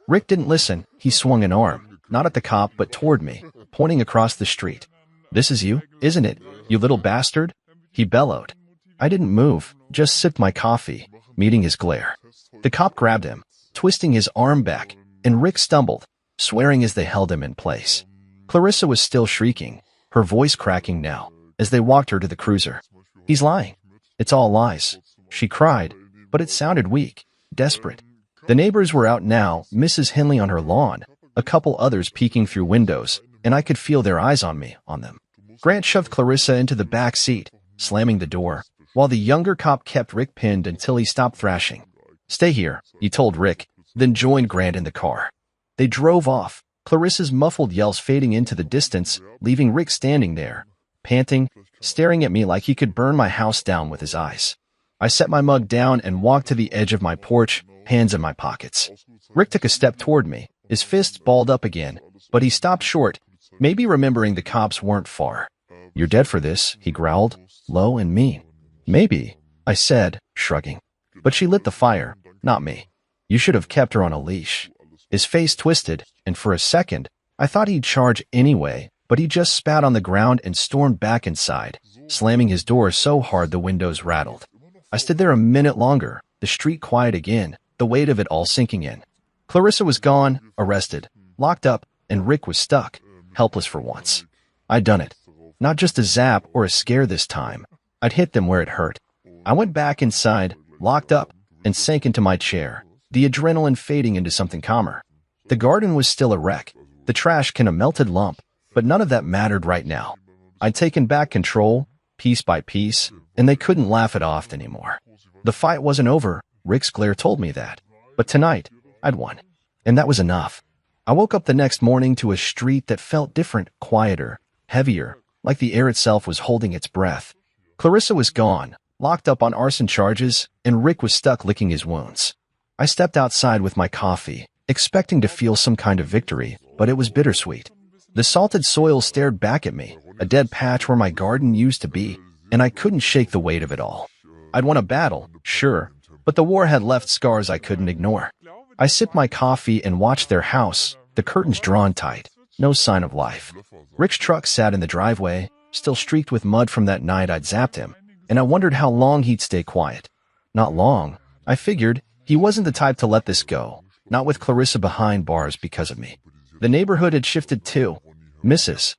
Rick didn't listen. He swung an arm, not at the cop but toward me, pointing across the street. This is you, isn't it, you little bastard? He bellowed. I didn't move, just sipped my coffee, meeting his glare. The cop grabbed him, twisting his arm back, and Rick stumbled, swearing as they held him in place. Clarissa was still shrieking, her voice cracking now, as they walked her to the cruiser. He's lying. It's all lies, she cried, but it sounded weak, desperate. The neighbors were out now, Mrs. Henley on her lawn, a couple others peeking through windows, and I could feel their eyes on them. Grant shoved Clarissa into the back seat, slamming the door, while the younger cop kept Rick pinned until he stopped thrashing. Stay here, he told Rick, then joined Grant in the car. They drove off, Clarissa's muffled yells fading into the distance, leaving Rick standing there, panting, staring at me like he could burn my house down with his eyes. I set my mug down and walked to the edge of my porch, hands in my pockets. Rick took a step toward me, his fists balled up again, but he stopped short, maybe remembering the cops weren't far. You're dead for this, he growled, low and mean. Maybe, I said, shrugging. But she lit the fire, not me. You should have kept her on a leash. His face twisted, and for a second, I thought he'd charge anyway, but he just spat on the ground and stormed back inside, slamming his door so hard the windows rattled. I stood there a minute longer, the street quiet again, the weight of it all sinking in. Clarissa was gone, arrested, locked up, and Rick was stuck, helpless for once. I'd done it. Not just a zap or a scare this time. I'd hit them where it hurt. I went back inside, locked up, and sank into my chair, the adrenaline fading into something calmer. The garden was still a wreck, the trash can a melted lump, but none of that mattered right now. I'd taken back control, piece by piece, and they couldn't laugh it off anymore. The fight wasn't over, Rick's glare told me that. But tonight, I'd won. And that was enough. I woke up the next morning to a street that felt different, quieter, heavier, like the air itself was holding its breath. Clarissa was gone, locked up on arson charges, and Rick was stuck licking his wounds. I stepped outside with my coffee, expecting to feel some kind of victory, but it was bittersweet. The salted soil stared back at me, a dead patch where my garden used to be, and I couldn't shake the weight of it all. I'd won a battle, sure, but the war had left scars I couldn't ignore. I sipped my coffee and watched their house, the curtains drawn tight, no sign of life. Rick's truck sat in the driveway, still streaked with mud from that night I'd zapped him, and I wondered how long he'd stay quiet. Not long. I figured he wasn't the type to let this go, not with Clarissa behind bars because of me. The neighborhood had shifted too. Mrs.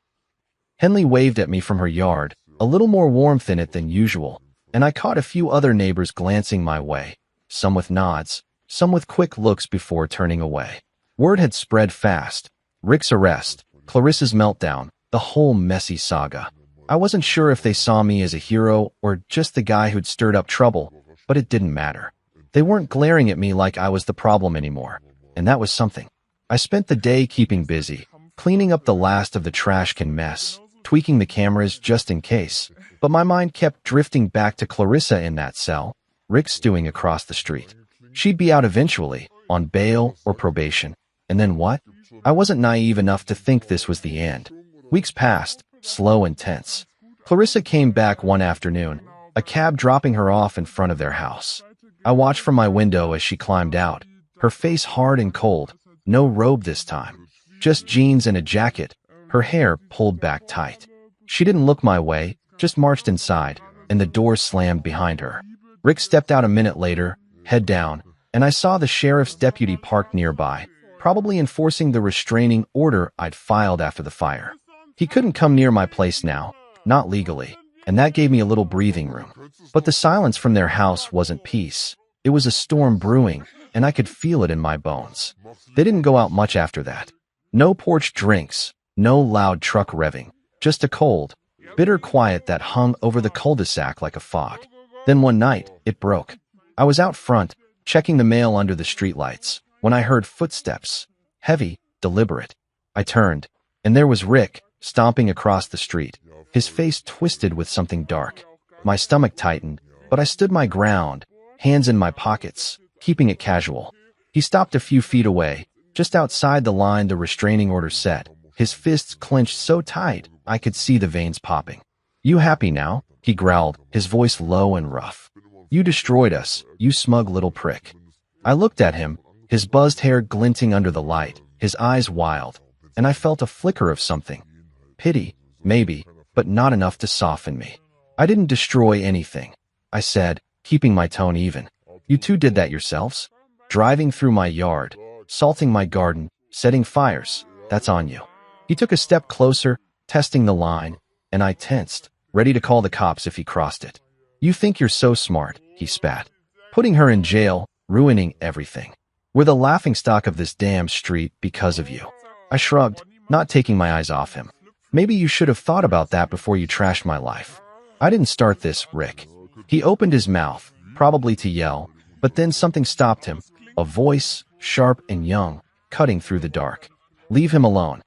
Henley waved at me from her yard, a little more warmth in it than usual, and I caught a few other neighbors glancing my way, some with nods, some with quick looks before turning away. Word had spread fast. Rick's arrest, Clarissa's meltdown, the whole messy saga. I wasn't sure if they saw me as a hero or just the guy who'd stirred up trouble, but it didn't matter. They weren't glaring at me like I was the problem anymore, and that was something. I spent the day keeping busy, cleaning up the last of the trash can mess, tweaking the cameras just in case, but my mind kept drifting back to Clarissa in that cell, Rick stewing across the street. She'd be out eventually, on bail or probation. And then what? I wasn't naive enough to think this was the end. Weeks passed, slow and tense. Clarissa came back one afternoon, a cab dropping her off in front of their house. I watched from my window as she climbed out, her face hard and cold, no robe this time, just jeans and a jacket, her hair pulled back tight. She didn't look my way, just marched inside, and the door slammed behind her. Rick stepped out a minute later, head down, and I saw the sheriff's deputy parked nearby, probably enforcing the restraining order I'd filed after the fire. He couldn't come near my place now, not legally, and that gave me a little breathing room. But the silence from their house wasn't peace. It was a storm brewing, and I could feel it in my bones. They didn't go out much after that. No porch drinks, no loud truck revving, just a cold, bitter quiet that hung over the cul-de-sac like a fog. Then one night, it broke. I was out front, checking the mail under the streetlights, when I heard footsteps, heavy, deliberate. I turned, and there was Rick, stomping across the street, his face twisted with something dark. My stomach tightened, but I stood my ground, hands in my pockets, keeping it casual. He stopped a few feet away, just outside the line the restraining order set, his fists clenched so tight I could see the veins popping. "You happy now?" he growled, his voice low and rough. "You destroyed us, you smug little prick." I looked at him, his buzzed hair glinting under the light, his eyes wild, and I felt a flicker of something. Pity, maybe, but not enough to soften me. "I didn't destroy anything," I said, keeping my tone even. "You two did that yourselves? Driving through my yard, salting my garden, setting fires, that's on you." He took a step closer, testing the line, and I tensed, ready to call the cops if he crossed it. "You think you're so smart," he spat. "Putting her in jail, ruining everything. We're the laughingstock of this damn street because of you." I shrugged, not taking my eyes off him. "Maybe you should have thought about that before you trashed my life." "I didn't start this, Rick." He opened his mouth, probably to yell, but then something stopped him, a voice, sharp and young, cutting through the dark. "Leave him alone."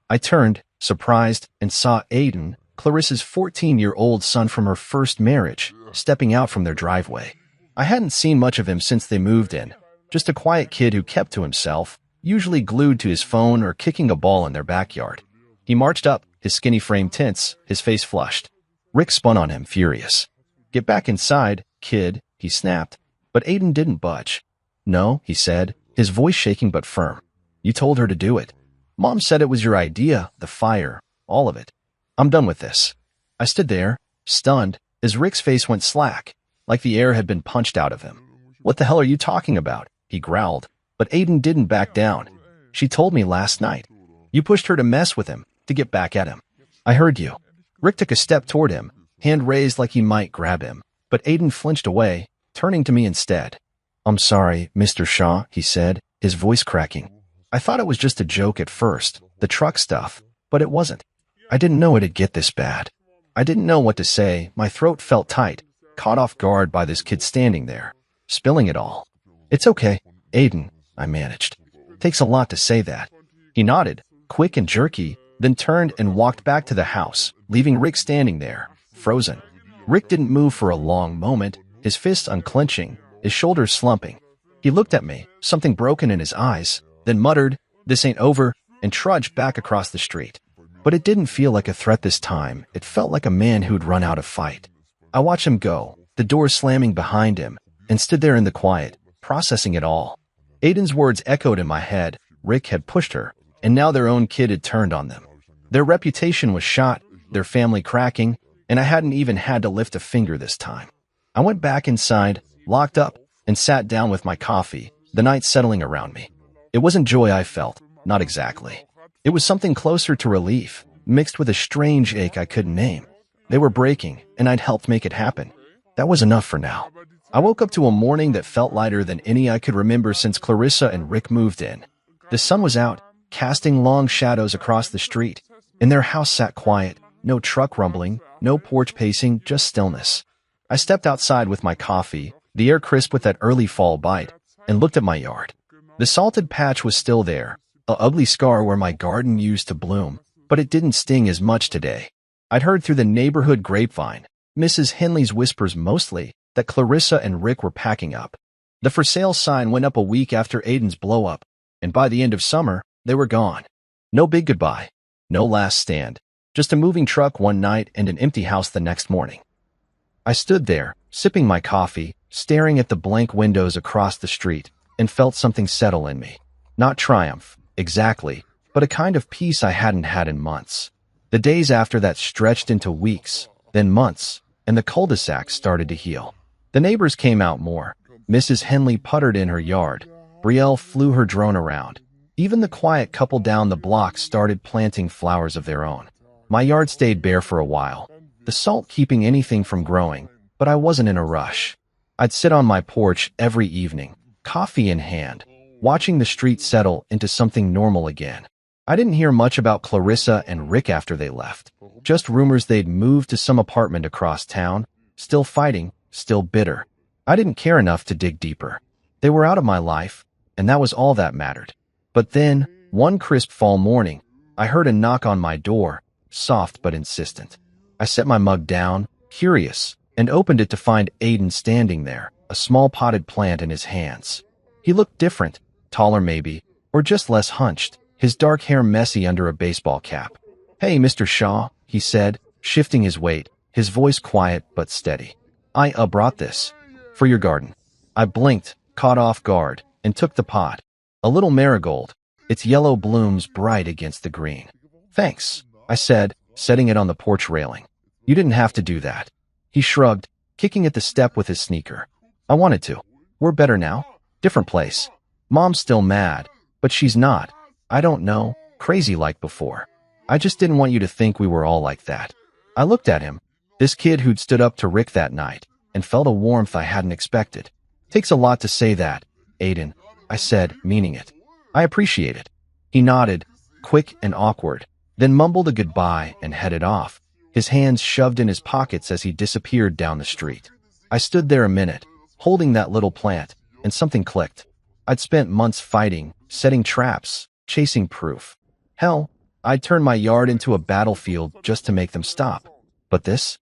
I turned, surprised, and saw Aiden, Clarissa's 14-year-old son from her first marriage, stepping out from their driveway. I hadn't seen much of him since they moved in, just a quiet kid who kept to himself, usually glued to his phone or kicking a ball in their backyard. He marched up, his skinny frame tense, his face flushed. Rick spun on him, furious. "Get back inside, kid," he snapped. But Aiden didn't budge. "No," he said, his voice shaking but firm. "You told her to do it. Mom said it was your idea, the fire, all of it. I'm done with this." I stood there, stunned, as Rick's face went slack, like the air had been punched out of him. "What the hell are you talking about?" he growled. But Aiden didn't back down. "She told me last night. You pushed her to mess with him, to get back at him." "I heard you." Rick took a step toward him, hand raised like he might grab him, but Aiden flinched away, turning to me instead. "I'm sorry, Mr. Shaw," he said, his voice cracking. "I thought it was just a joke at first, the truck stuff, but it wasn't. I didn't know it'd get this bad." I didn't know what to say. My throat felt tight, caught off guard by this kid standing there, spilling it all. "It's okay, Aiden," I managed. "Takes a lot to say that." He nodded, quick and jerky, then turned and walked back to the house, leaving Rick standing there, frozen. Rick didn't move for a long moment, his fists unclenching, his shoulders slumping. He looked at me, something broken in his eyes, then muttered, "This ain't over," and trudged back across the street. But it didn't feel like a threat this time. It felt like a man who'd run out of fight. I watched him go, the door slamming behind him, and stood there in the quiet, processing it all. Aiden's words echoed in my head. Rick had pushed her, and now their own kid had turned on them. Their reputation was shot, their family cracking, and I hadn't even had to lift a finger this time. I went back inside, locked up, and sat down with my coffee, the night settling around me. It wasn't joy I felt, not exactly. It was something closer to relief, mixed with a strange ache I couldn't name. They were breaking, and I'd helped make it happen. That was enough for now. I woke up to a morning that felt lighter than any I could remember since Clarissa and Rick moved in. The sun was out, casting long shadows across the street, and their house sat quiet, no truck rumbling, no porch pacing, just stillness. I stepped outside with my coffee, the air crisp with that early fall bite, and looked at my yard. The salted patch was still there, an ugly scar where my garden used to bloom, but it didn't sting as much today. I'd heard through the neighborhood grapevine, Mrs. Henley's whispers mostly, that Clarissa and Rick were packing up. The for sale sign went up a week after Aiden's blow up, and by the end of summer, they were gone. No big goodbye. No last stand. Just a moving truck one night and an empty house the next morning. I stood there, sipping my coffee, staring at the blank windows across the street, and felt something settle in me. Not triumph, exactly, but a kind of peace I hadn't had in months. The days after that stretched into weeks, then months, and the cul-de-sac started to heal. The neighbors came out more. Mrs. Henley puttered in her yard. Brielle flew her drone around. Even the quiet couple down the block started planting flowers of their own. My yard stayed bare for a while, the salt keeping anything from growing, but I wasn't in a rush. I'd sit on my porch every evening, coffee in hand, watching the street settle into something normal again. I didn't hear much about Clarissa and Rick after they left. Just rumors they'd moved to some apartment across town, still fighting, still bitter. I didn't care enough to dig deeper. They were out of my life, and that was all that mattered. But then, one crisp fall morning, I heard a knock on my door, soft but insistent. I set my mug down, curious, and opened it to find Aiden standing there, a small potted plant in his hands. He looked different, taller maybe, or just less hunched, his dark hair messy under a baseball cap. "Hey, Mr. Shaw," he said, shifting his weight, his voice quiet but steady. "I brought this. For your garden." I blinked, caught off guard, and took the pot. A little marigold, its yellow blooms bright against the green. "Thanks," I said, setting it on the porch railing. "You didn't have to do that." He shrugged, kicking at the step with his sneaker. "I wanted to. We're better now. Different place. Mom's still mad, but she's not, I don't know, crazy like before. I just didn't want you to think we were all like that." I looked at him, this kid who'd stood up to Rick that night, and felt a warmth I hadn't expected. "Takes a lot to say that, Aiden," I said, meaning it. "I appreciate it." He nodded, quick and awkward, then mumbled a goodbye and headed off, his hands shoved in his pockets as he disappeared down the street. I stood there a minute, holding that little plant, and something clicked. I'd spent months fighting, setting traps, chasing proof. Hell, I'd turned my yard into a battlefield just to make them stop. But this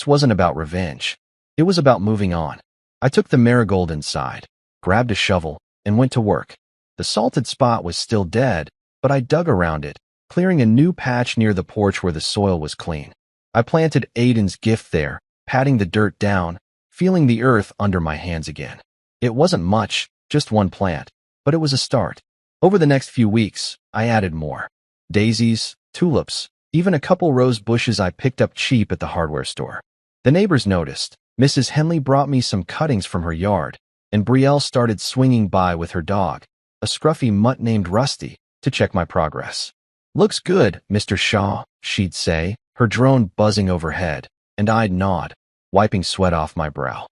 wasn't about revenge. It was about moving on. I took the marigold inside, grabbed a shovel, and went to work. The salted spot was still dead, but I dug around it, clearing a new patch near the porch where the soil was clean. I planted Aiden's gift there, patting the dirt down, feeling the earth under my hands again. It wasn't much, just one plant, but it was a start. Over the next few weeks, I added more. Daisies, tulips, even a couple rose bushes I picked up cheap at the hardware store. The neighbors noticed. Mrs. Henley brought me some cuttings from her yard, and Brielle started swinging by with her dog, a scruffy mutt named Rusty, to check my progress. "Looks good, Mr. Shaw," she'd say, her drone buzzing overhead, and I'd nod, wiping sweat off my brow.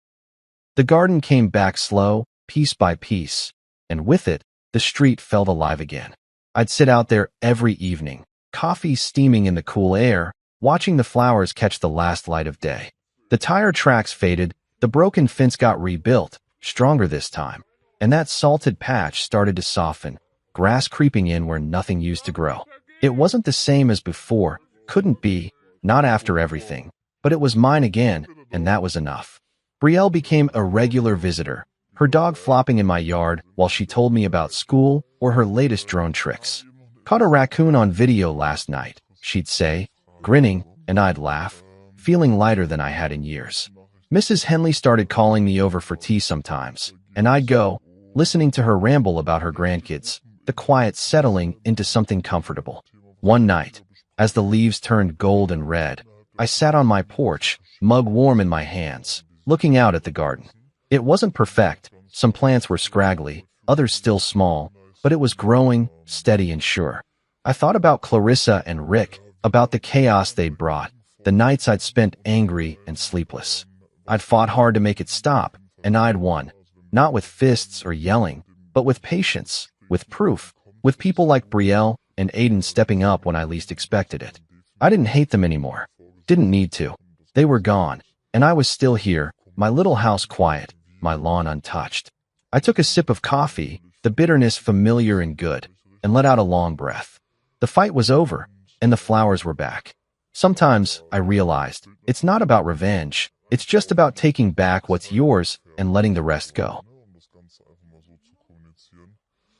The garden came back slow, piece by piece, and with it, the street felt alive again. I'd sit out there every evening, coffee steaming in the cool air, watching the flowers catch the last light of day. The tire tracks faded, the broken fence got rebuilt, stronger this time, and that salted patch started to soften, grass creeping in where nothing used to grow. It wasn't the same as before, couldn't be, not after everything, but it was mine again, and that was enough. Brielle became a regular visitor, her dog flopping in my yard while she told me about school or her latest drone tricks. "Caught a raccoon on video last night," she'd say, grinning, and I'd laugh, feeling lighter than I had in years. Mrs. Henley started calling me over for tea sometimes, and I'd go, listening to her ramble about her grandkids, the quiet settling into something comfortable. One night, as the leaves turned gold and red, I sat on my porch, mug warm in my hands, looking out at the garden. It wasn't perfect, some plants were scraggly, others still small, but it was growing, steady and sure. I thought about Clarissa and Rick, about the chaos they'd brought, the nights I'd spent angry and sleepless. I'd fought hard to make it stop, and I'd won. Not with fists or yelling, but with patience, with proof, with people like Brielle and Aiden stepping up when I least expected it. I didn't hate them anymore. Didn't need to. They were gone, and I was still here, my little house quiet, my lawn untouched. I took a sip of coffee, the bitterness familiar and good, and let out a long breath. The fight was over, and the flowers were back. Sometimes, I realized, it's not about revenge, it's just about taking back what's yours and letting the rest go.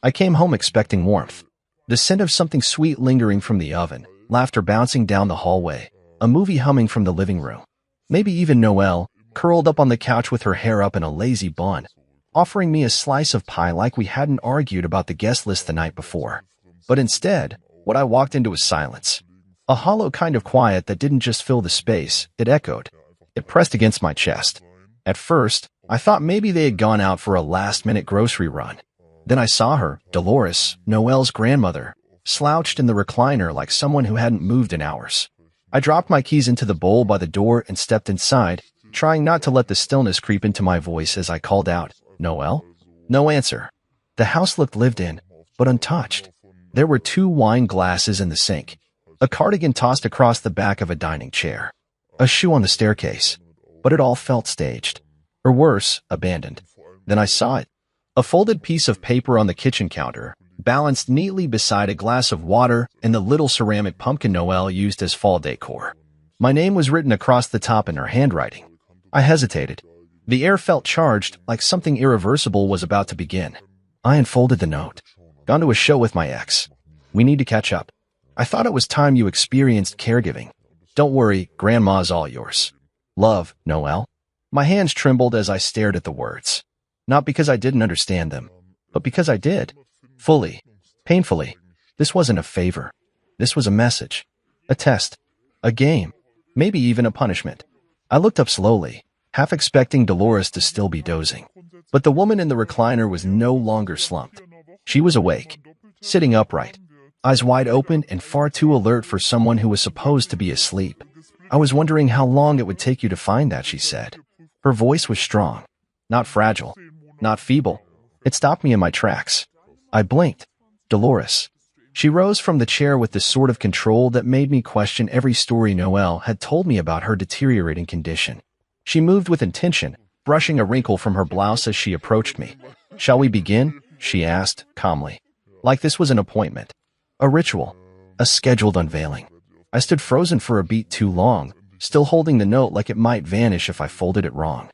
I came home expecting warmth. The scent of something sweet lingering from the oven, laughter bouncing down the hallway, a movie humming from the living room. Maybe even Noelle, curled up on the couch with her hair up in a lazy bun, offering me a slice of pie like we hadn't argued about the guest list the night before. But instead, what I walked into was silence. A hollow kind of quiet that didn't just fill the space, it echoed. It pressed against my chest. At first, I thought maybe they had gone out for a last-minute grocery run. Then I saw her, Dolores, Noelle's grandmother, slouched in the recliner like someone who hadn't moved in hours. I dropped my keys into the bowl by the door and stepped inside, trying not to let the stillness creep into my voice as I called out, "Noelle?" No answer. The house looked lived in, but untouched. There were 2 wine glasses in the sink, a cardigan tossed across the back of a dining chair, a shoe on the staircase. But it all felt staged. Or worse, abandoned. Then I saw it. A folded piece of paper on the kitchen counter, balanced neatly beside a glass of water and the little ceramic pumpkin Noelle used as fall decor. My name was written across the top in her handwriting. I hesitated. The air felt charged, like something irreversible was about to begin. I unfolded the note. "Gone to a show with my ex. We need to catch up. I thought it was time you experienced caregiving. Don't worry, Grandma's all yours. Love, Noelle." My hands trembled as I stared at the words. Not because I didn't understand them, but because I did. Fully. Painfully. This wasn't a favor. This was a message. A test. A game. Maybe even a punishment. I looked up slowly, half expecting Dolores to still be dozing. But the woman in the recliner was no longer slumped. She was awake, sitting upright, eyes wide open and far too alert for someone who was supposed to be asleep. "I was wondering how long it would take you to find that," she said. Her voice was strong, not fragile, not feeble. It stopped me in my tracks. I blinked. Dolores. She rose from the chair with the sort of control that made me question every story Noelle had told me about her deteriorating condition. She moved with intention, brushing a wrinkle from her blouse as she approached me. "Shall we begin?" she asked, calmly. Like this was an appointment. A ritual. A scheduled unveiling. I stood frozen for a beat too long, still holding the note like it might vanish if I folded it wrong.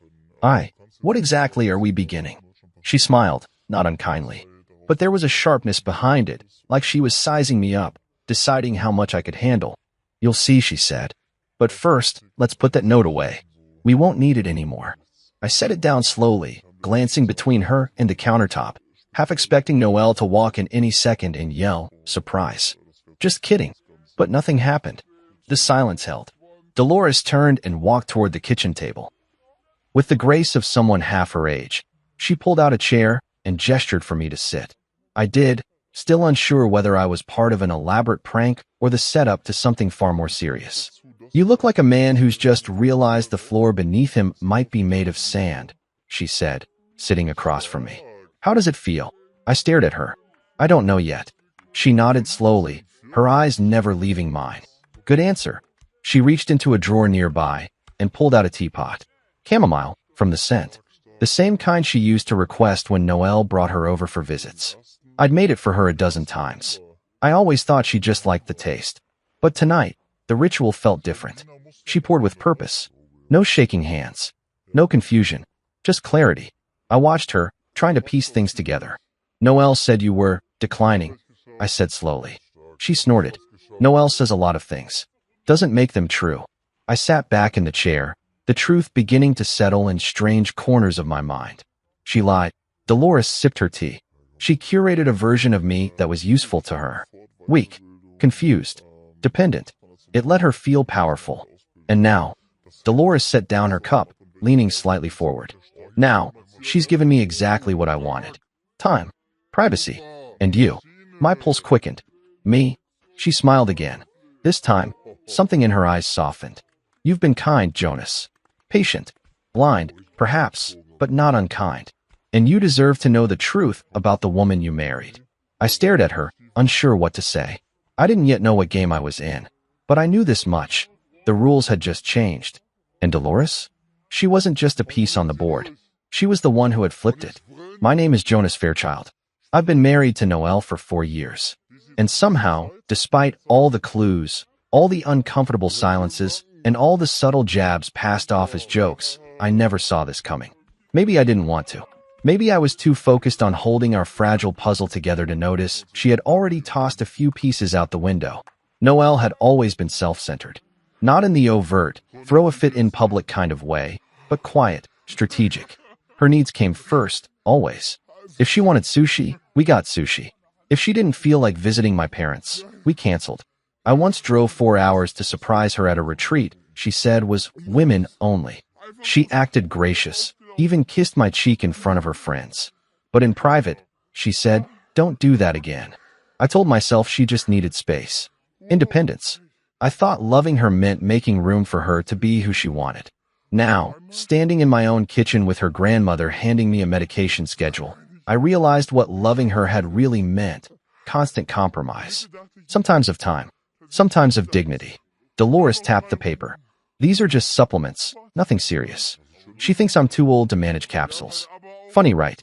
What exactly are we beginning?" She smiled, not unkindly. But there was a sharpness behind it, like she was sizing me up, deciding how much I could handle. "You'll see," she said. "But first, let's put that note away. We won't need it anymore." I set it down slowly, glancing between her and the countertop, half expecting Noelle to walk in any second and yell, "Surprise." Just kidding. But nothing happened. The silence held. Dolores turned and walked toward the kitchen table. With the grace of someone half her age, she pulled out a chair and gestured for me to sit. I did, still unsure whether I was part of an elaborate prank or the setup to something far more serious. "You look like a man who's just realized the floor beneath him might be made of sand," she said, sitting across from me. "How does it feel?" I stared at her. "I don't know yet." She nodded slowly, her eyes never leaving mine. "Good answer." She reached into a drawer nearby and pulled out a teapot. Chamomile, from the scent. The same kind she used to request when Noelle brought her over for visits. I'd made it for her a dozen times. I always thought she just liked the taste. But tonight, the ritual felt different. She poured with purpose. No shaking hands. No confusion. Just clarity. I watched her, trying to piece things together. "Noelle said you were declining," I said slowly. She snorted. "Noelle says a lot of things. Doesn't make them true." I sat back in the chair, the truth beginning to settle in strange corners of my mind. She lied. Dolores sipped her tea. She curated a version of me that was useful to her. Weak, confused, dependent. It let her feel powerful. And now, Dolores set down her cup, leaning slightly forward. Now, she's given me exactly what I wanted. Time, privacy, and you. My pulse quickened. Me? She smiled again. This time, something in her eyes softened. "You've been kind, Jonas. Patient, blind, perhaps, but not unkind. And you deserve to know the truth about the woman you married." I stared at her, unsure what to say. I didn't yet know what game I was in, but I knew this much. The rules had just changed. And Dolores? She wasn't just a piece on the board. She was the one who had flipped it. "My name is Jonas Fairchild. I've been married to Noelle for 4 years. And somehow, despite all the clues, all the uncomfortable silences, and all the subtle jabs passed off as jokes, I never saw this coming. Maybe I didn't want to. Maybe I was too focused on holding our fragile puzzle together to notice she had already tossed a few pieces out the window. Noelle had always been self-centered. Not in the overt, throw a fit in public kind of way, but quiet, strategic. Her needs came first, always. If she wanted sushi, we got sushi. If she didn't feel like visiting my parents, we canceled. I once drove 4 hours to surprise her at a retreat she said was women only. She acted gracious, even kissed my cheek in front of her friends. But in private, she said, "Don't do that again." I told myself she just needed space. Independence. I thought loving her meant making room for her to be who she wanted. Now, standing in my own kitchen with her grandmother handing me a medication schedule, I realized what loving her had really meant. Constant compromise. Sometimes of time. Sometimes of dignity. Dolores tapped the paper. "These are just supplements, nothing serious. She thinks I'm too old to manage capsules. Funny, right?"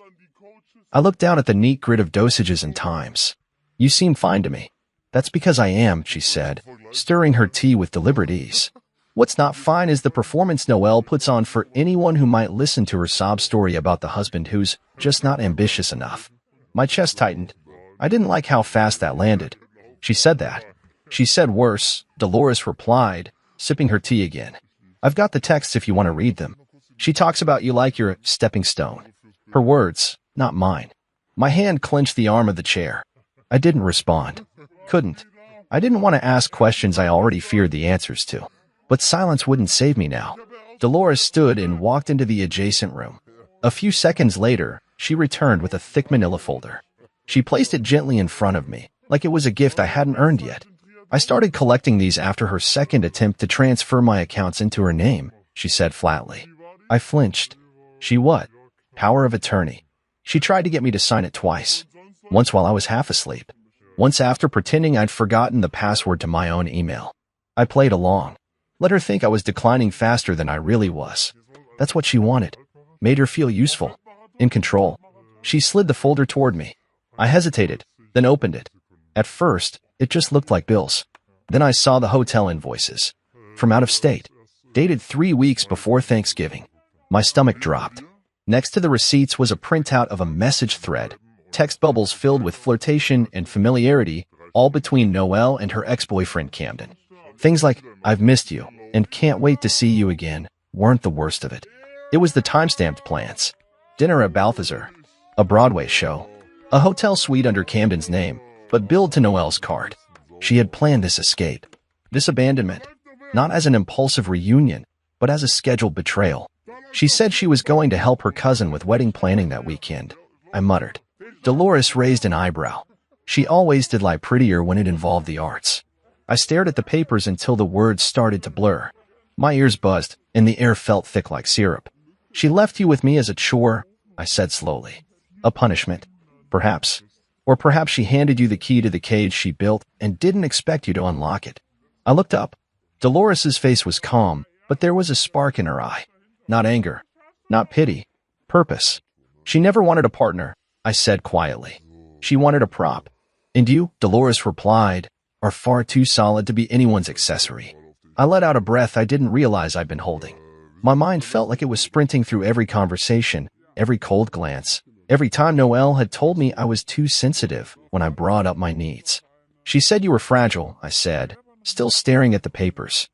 I looked down at the neat grid of dosages and times. "You seem fine to me." "That's because I am," she said, stirring her tea with deliberate ease. What's not fine is the performance Noelle puts on for anyone who might listen to her sob story about the husband who's just not ambitious enough. My chest tightened. I didn't like how fast that landed. She said that. She said worse, Dolores replied, sipping her tea again. "I've got the texts if you want to read them. She talks about you like you're a stepping stone." Her words, not mine. My hand clenched the arm of the chair. I didn't respond. Couldn't. I didn't want to ask questions I already feared the answers to. But silence wouldn't save me now. Dolores stood and walked into the adjacent room. A few seconds later, she returned with a thick manila folder. She placed it gently in front of me, like it was a gift I hadn't earned yet. "I started collecting these after her second attempt to transfer my accounts into her name," she said flatly. I flinched. "She what? Power of attorney." She tried to get me to sign it twice. Once while I was half asleep. Once after pretending I'd forgotten the password to my own email. I played along. Let her think I was declining faster than I really was. That's what she wanted. Made her feel useful. In control. She slid the folder toward me. I hesitated, then opened it. At first, it just looked like bills. Then I saw the hotel invoices. From out of state. Dated 3 weeks before Thanksgiving. My stomach dropped. Next to the receipts was a printout of a message thread. Text bubbles filled with flirtation and familiarity, all between Noelle and her ex-boyfriend Camden. Things like, "I've missed you," and "Can't wait to see you again," weren't the worst of it. It was the timestamped plans. Dinner at Balthazar. A Broadway show. A hotel suite under Camden's name, but billed to Noelle's card. She had planned this escape. This abandonment. Not as an impulsive reunion, but as a scheduled betrayal. She said she was going to help her cousin with wedding planning that weekend. I muttered. Dolores raised an eyebrow. She always did lie prettier when it involved the arts. I stared at the papers until the words started to blur. My ears buzzed, and the air felt thick like syrup. "She left you with me as a chore," I said slowly. "A punishment? Perhaps. Or perhaps she handed you the key to the cage she built and didn't expect you to unlock it." I looked up. Dolores's face was calm, but there was a spark in her eye. Not anger. Not pity. Purpose. "She never wanted a partner," I said quietly. "She wanted a prop. And you," Dolores replied, "are far too solid to be anyone's accessory." I let out a breath I didn't realize I'd been holding. My mind felt like it was sprinting through every conversation, every cold glance, every time Noelle had told me I was too sensitive when I brought up my needs. "She said you were fragile," I said, still staring at the papers.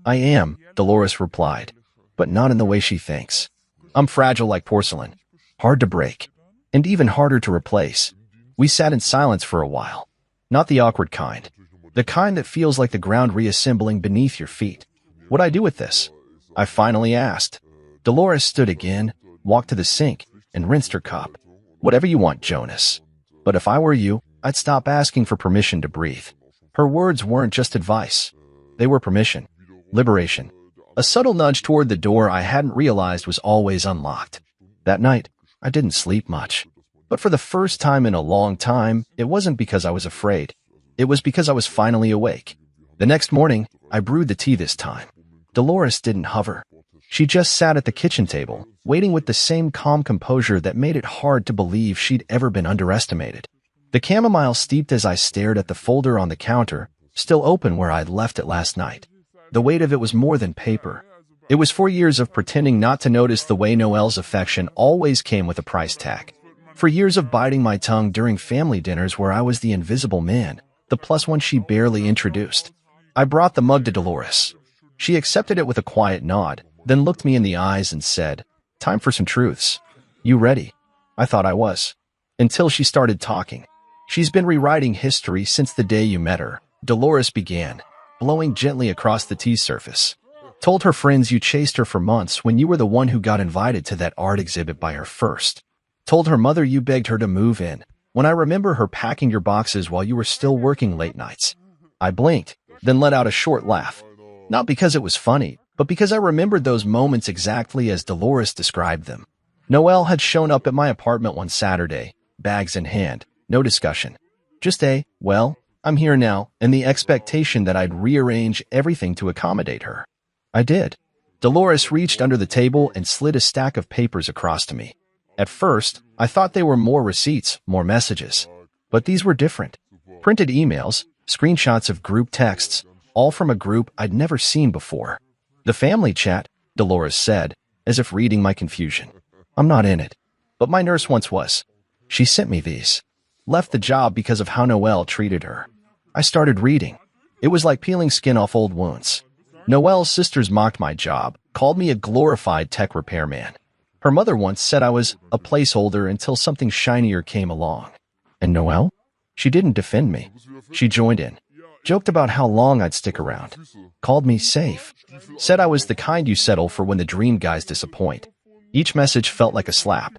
"I am," Dolores replied, "but not in the way she thinks. I'm fragile like porcelain, hard to break, and even harder to replace." We sat in silence for a while. Not the awkward kind. The kind that feels like the ground reassembling beneath your feet. "What'd I do with this?" I finally asked. Dolores stood again, walked to the sink, and rinsed her cup. "Whatever you want, Jonas. But if I were you, I'd stop asking for permission to breathe." Her words weren't just advice. They were permission. Liberation. A subtle nudge toward the door I hadn't realized was always unlocked. That night, I didn't sleep much. But for the first time in a long time, it wasn't because I was afraid. It was because I was finally awake. The next morning, I brewed the tea this time. Dolores didn't hover. She just sat at the kitchen table, waiting with the same calm composure that made it hard to believe she'd ever been underestimated. The chamomile steeped as I stared at the folder on the counter, still open where I'd left it last night. The weight of it was more than paper. It was 4 years of pretending not to notice the way Noelle's affection always came with a price tag. For years of biting my tongue during family dinners where I was the invisible man, the plus one she barely introduced. I brought the mug to Dolores. She accepted it with a quiet nod, then looked me in the eyes and said, "Time for some truths. You ready?" I thought I was. Until she started talking. "She's been rewriting history since the day you met her," Dolores began, blowing gently across the tea surface. "Told her friends you chased her for months when you were the one who got invited to that art exhibit by her first. Told her mother you begged her to move in, when I remember her packing your boxes while you were still working late nights." I blinked, then let out a short laugh. Not because it was funny, but because I remembered those moments exactly as Dolores described them. Noelle had shown up at my apartment one Saturday, bags in hand, no discussion. Just well, I'm here now, and the expectation that I'd rearrange everything to accommodate her. I did. Dolores reached under the table and slid a stack of papers across to me. At first, I thought they were more receipts, more messages. But these were different. Printed emails, screenshots of group texts, all from a group I'd never seen before. "The family chat," Dolores said, as if reading my confusion. "I'm not in it. But my nurse once was. She sent me these. Left the job because of how Noelle treated her." I started reading. It was like peeling skin off old wounds. Noelle's sisters mocked my job, called me a glorified tech repairman. Her mother once said I was a placeholder until something shinier came along. And Noelle? She didn't defend me. She joined in. Joked about how long I'd stick around. Called me safe. Said I was the kind you settle for when the dream guys disappoint. Each message felt like a slap.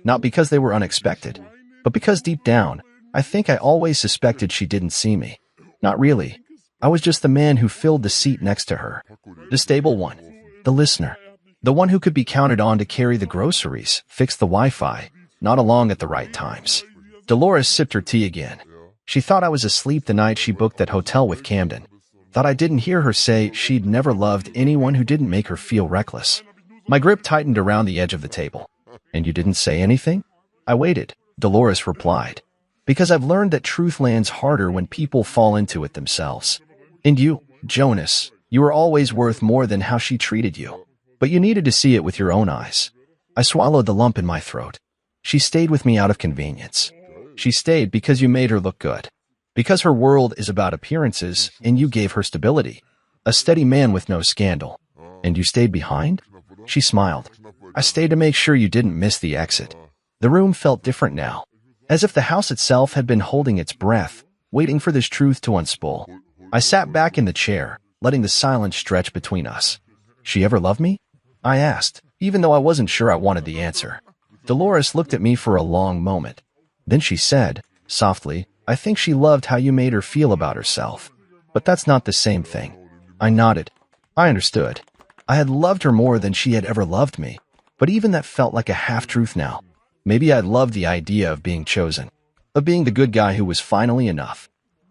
Not because they were unexpected, but because deep down, I think I always suspected she didn't see me. Not really. I was just the man who filled the seat next to her. The stable one. The listener. The one who could be counted on to carry the groceries, fix the Wi-Fi, not along at the right times. Dolores sipped her tea again. She thought I was asleep the night she booked that hotel with Camden. Thought I didn't hear her say she'd never loved anyone who didn't make her feel reckless. My grip tightened around the edge of the table. "And you didn't say anything?" I waited. Dolores replied. "Because I've learned that truth lands harder when people fall into it themselves. And you, Jonas, you were always worth more than how she treated you. But you needed to see it with your own eyes." I swallowed the lump in my throat. "She stayed with me out of convenience. She stayed because you made her look good. Because her world is about appearances, and you gave her stability. A steady man with no scandal. And you stayed behind?" She smiled. "I stayed to make sure you didn't miss the exit." The room felt different now. As if the house itself had been holding its breath, waiting for this truth to unspool. I sat back in the chair, letting the silence stretch between us. "She ever loved me?" I asked, even though I wasn't sure I wanted the answer. Dolores looked at me for a long moment. Then she said, softly, "I think she loved how you made her feel about herself. But that's not the same thing." I nodded. I understood. I had loved her more than she had ever loved me, but even that felt like a half-truth now. Maybe I'd loved the idea of being chosen, of being the good guy who was finally enough.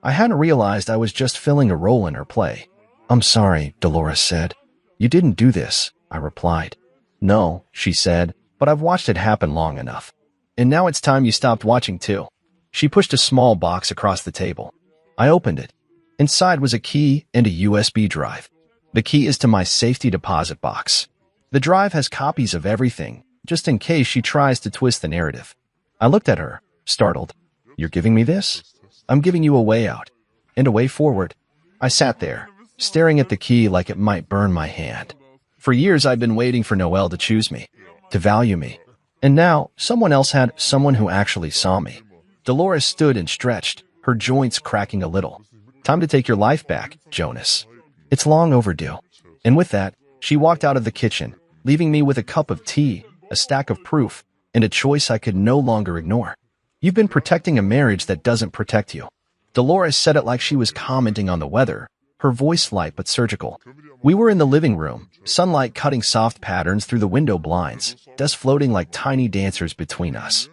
I hadn't realized I was just filling a role in her play. "I'm sorry," Dolores said. "You didn't do this," I replied. "No," she said, "but I've watched it happen long enough. And now it's time you stopped watching too." She pushed a small box across the table. I opened it. Inside was a key and a USB drive. The key is to my safety deposit box. The drive has copies of everything, just in case she tries to twist the narrative. I looked at her, startled. "You're giving me this?" "I'm giving you a way out. And a way forward." I sat there, staring at the key like it might burn my hand. For years I'd been waiting for Noelle to choose me, to value me. And now, someone else had someone who actually saw me. Dolores stood and stretched, her joints cracking a little. "Time to take your life back, Jonas. It's long overdue." And with that, she walked out of the kitchen, leaving me with a cup of tea, a stack of proof, and a choice I could no longer ignore. "You've been protecting a marriage that doesn't protect you." Dolores said it like she was commenting on the weather, her voice light but surgical. We were in the living room, sunlight cutting soft patterns through the window blinds, dust floating like tiny dancers between us.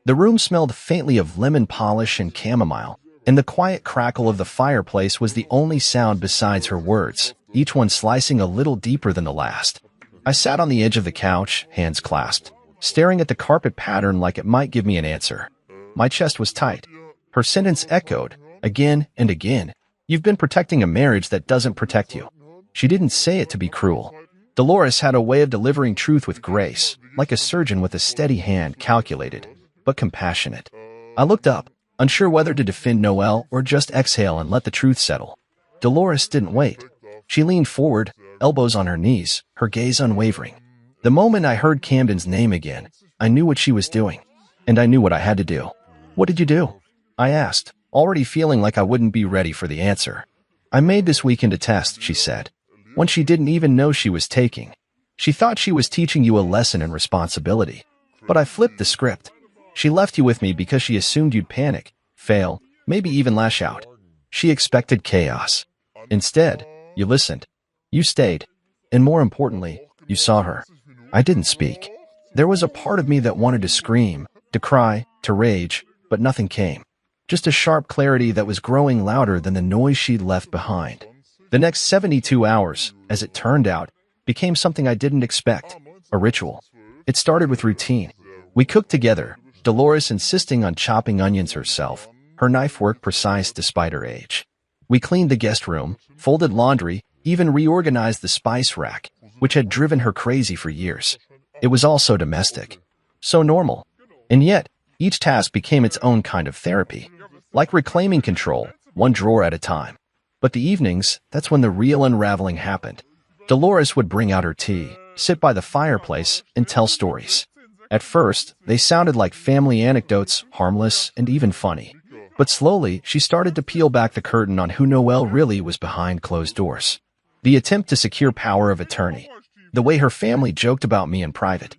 The room smelled faintly of lemon polish and chamomile, and the quiet crackle of the fireplace was the only sound besides her words, each one slicing a little deeper than the last. I sat on the edge of the couch, hands clasped, staring at the carpet pattern like it might give me an answer. My chest was tight. Her sentence echoed, again and again. "You've been protecting a marriage that doesn't protect you." She didn't say it to be cruel. Dolores had a way of delivering truth with grace, like a surgeon with a steady hand, calculated, but compassionate. I looked up, unsure whether to defend Noelle or just exhale and let the truth settle. Dolores didn't wait. She leaned forward, elbows on her knees, her gaze unwavering. The moment I heard Camden's name again, I knew what she was doing, and I knew what I had to do. "What did you do?" I asked, already feeling like I wouldn't be ready for the answer. "I made this weekend a test," she said. One she didn't even know she was taking. She thought she was teaching you a lesson in responsibility. But I flipped the script. She left you with me because she assumed you'd panic, fail, maybe even lash out. She expected chaos. Instead, you listened. You stayed. And more importantly, you saw her. I didn't speak. There was a part of me that wanted to scream, to cry, to rage, but nothing came. Just a sharp clarity that was growing louder than the noise she'd left behind. The next 72 hours, as it turned out, became something I didn't expect, a ritual. It started with routine. We cooked together, Dolores insisting on chopping onions herself, her knife work precise despite her age. We cleaned the guest room, folded laundry, even reorganized the spice rack, which had driven her crazy for years. It was all so domestic, so normal. And yet, each task became its own kind of therapy, like reclaiming control, one drawer at a time. But the evenings, that's when the real unraveling happened. Dolores would bring out her tea, sit by the fireplace, and tell stories. At first, they sounded like family anecdotes, harmless and even funny. But slowly, she started to peel back the curtain on who Noelle really was behind closed doors. The attempt to secure power of attorney. The way her family joked about me in private.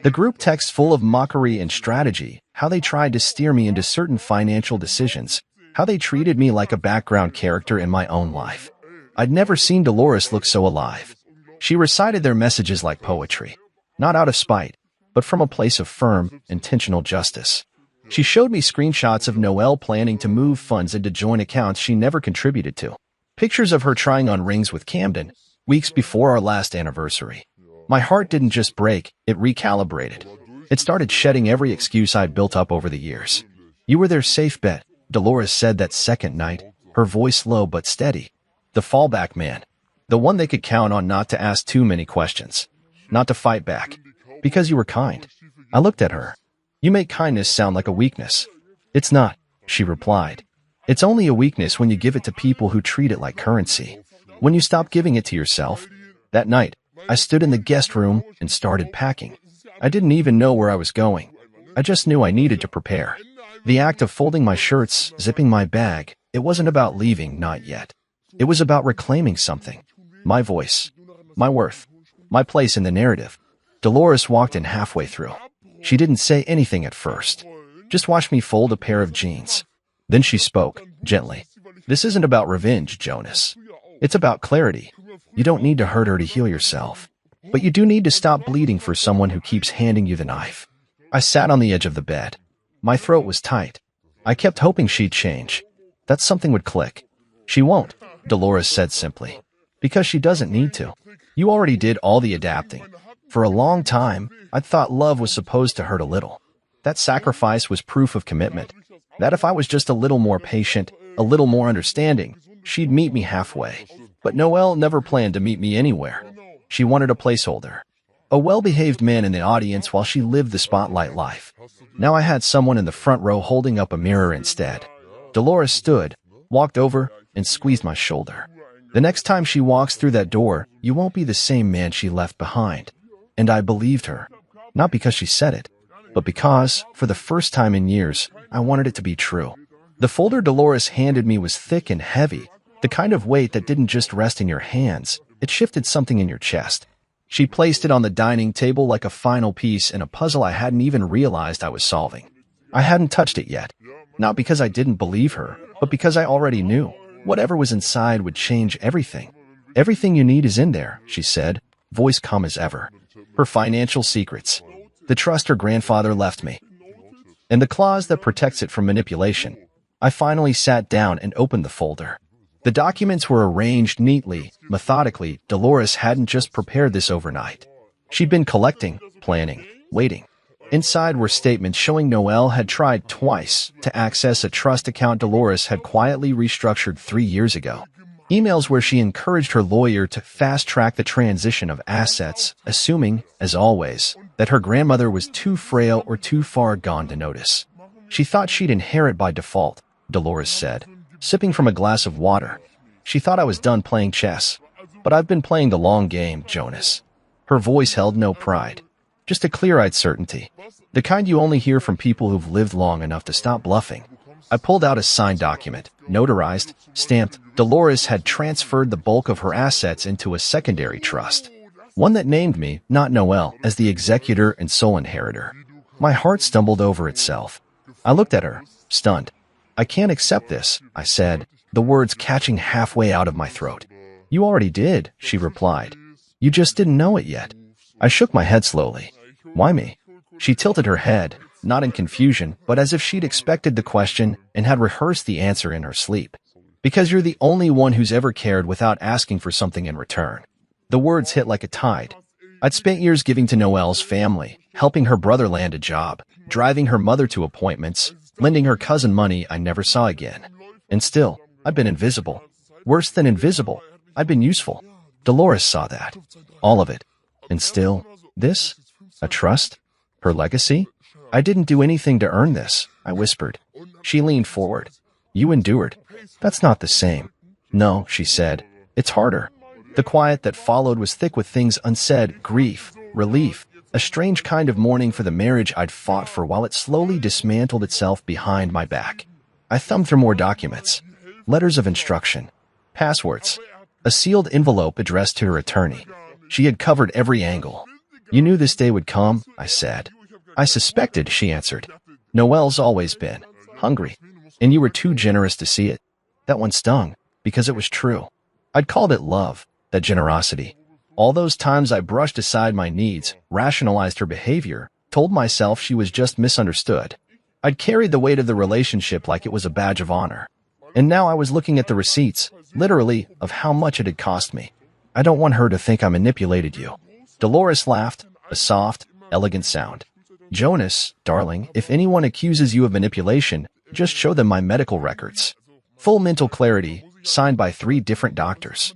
The group text full of mockery and strategy, how they tried to steer me into certain financial decisions, how they treated me like a background character in my own life. I'd never seen Dolores look so alive. She recited their messages like poetry, not out of spite, but from a place of firm, intentional justice. She showed me screenshots of Noelle planning to move funds into joint accounts she never contributed to. Pictures of her trying on rings with Camden, weeks before our last anniversary. My heart didn't just break, it recalibrated. It started shedding every excuse I'd built up over the years. "You were their safe bet," Dolores said that second night, her voice low but steady. "The fallback man. The one they could count on not to ask too many questions. Not to fight back. Because you were kind." I looked at her. "You make kindness sound like a weakness." "It's not," she replied. "It's only a weakness when you give it to people who treat it like currency. When you stop giving it to yourself." That night, I stood in the guest room and started packing. I didn't even know where I was going. I just knew I needed to prepare. The act of folding my shirts, zipping my bag, it wasn't about leaving, not yet. It was about reclaiming something. My voice. My worth. My place in the narrative. Dolores walked in halfway through. She didn't say anything at first. Just watched me fold a pair of jeans. Then she spoke, gently. "This isn't about revenge, Jonas. It's about clarity. You don't need to hurt her to heal yourself. But you do need to stop bleeding for someone who keeps handing you the knife." I sat on the edge of the bed. My throat was tight. I kept hoping she'd change. That something would click. "She won't," Dolores said simply. "Because she doesn't need to. You already did all the adapting. For a long time, I'd thought love was supposed to hurt a little. That sacrifice was proof of commitment. That if I was just a little more patient, a little more understanding, she'd meet me halfway. But Noelle never planned to meet me anywhere. She wanted a placeholder. A well-behaved man in the audience while she lived the spotlight life. Now I had someone in the front row holding up a mirror instead. Dolores stood, walked over, and squeezed my shoulder. "The next time she walks through that door, you won't be the same man she left behind." And I believed her. Not because she said it, but because, for the first time in years, I wanted it to be true. The folder Dolores handed me was thick and heavy, the kind of weight that didn't just rest in your hands, it shifted something in your chest. She placed it on the dining table like a final piece in a puzzle I hadn't even realized I was solving. I hadn't touched it yet, not because I didn't believe her, but because I already knew. Whatever was inside would change everything. "Everything you need is in there," she said, voice calm as ever. Her financial secrets. The trust her grandfather left me. And the clause that protects it from manipulation. I finally sat down and opened the folder. The documents were arranged neatly, methodically. Dolores hadn't just prepared this overnight. She'd been collecting, planning, waiting. Inside were statements showing Noelle had tried twice to access a trust account Dolores had quietly restructured 3 years ago. Emails where she encouraged her lawyer to fast-track the transition of assets, assuming, as always, that her grandmother was too frail or too far gone to notice. She thought she'd inherit by default, Dolores said, sipping from a glass of water. She thought I was done playing chess. But I've been playing the long game, Jonas. Her voice held no pride, just a clear-eyed certainty, the kind you only hear from people who've lived long enough to stop bluffing. I pulled out a signed document, notarized, stamped. Dolores had transferred the bulk of her assets into a secondary trust, one that named me, not Noelle, as the executor and sole inheritor. My heart stumbled over itself. I looked at her, stunned. I can't accept this, I said, the words catching halfway out of my throat. You already did, she replied. You just didn't know it yet. I shook my head slowly. Why me? She tilted her head, not in confusion, but as if she'd expected the question and had rehearsed the answer in her sleep. Because you're the only one who's ever cared without asking for something in return. The words hit like a tide. I'd spent years giving to Noelle's family, helping her brother land a job, driving her mother to appointments, lending her cousin money I never saw again. And still, I'd been invisible. Worse than invisible, I'd been useful. Dolores saw that. All of it. And still, this? A trust? Her legacy? I didn't do anything to earn this, I whispered. She leaned forward. You endured. That's not the same. No, she said. It's harder. The quiet that followed was thick with things unsaid, grief, relief, a strange kind of mourning for the marriage I'd fought for while it slowly dismantled itself behind my back. I thumbed through more documents. Letters of instruction. Passwords. A sealed envelope addressed to her attorney. She had covered every angle. You knew this day would come, I said. I suspected, she answered. Noelle's always been hungry, and you were too generous to see it. That one stung, because it was true. I'd called it love, that generosity. All those times I brushed aside my needs, rationalized her behavior, told myself she was just misunderstood. I'd carried the weight of the relationship like it was a badge of honor. And now I was looking at the receipts, literally, of how much it had cost me. I don't want her to think I manipulated you. Dolores laughed, a soft, elegant sound. Jonas, darling, if anyone accuses you of manipulation, just show them my medical records. Full mental clarity, signed by 3 different doctors.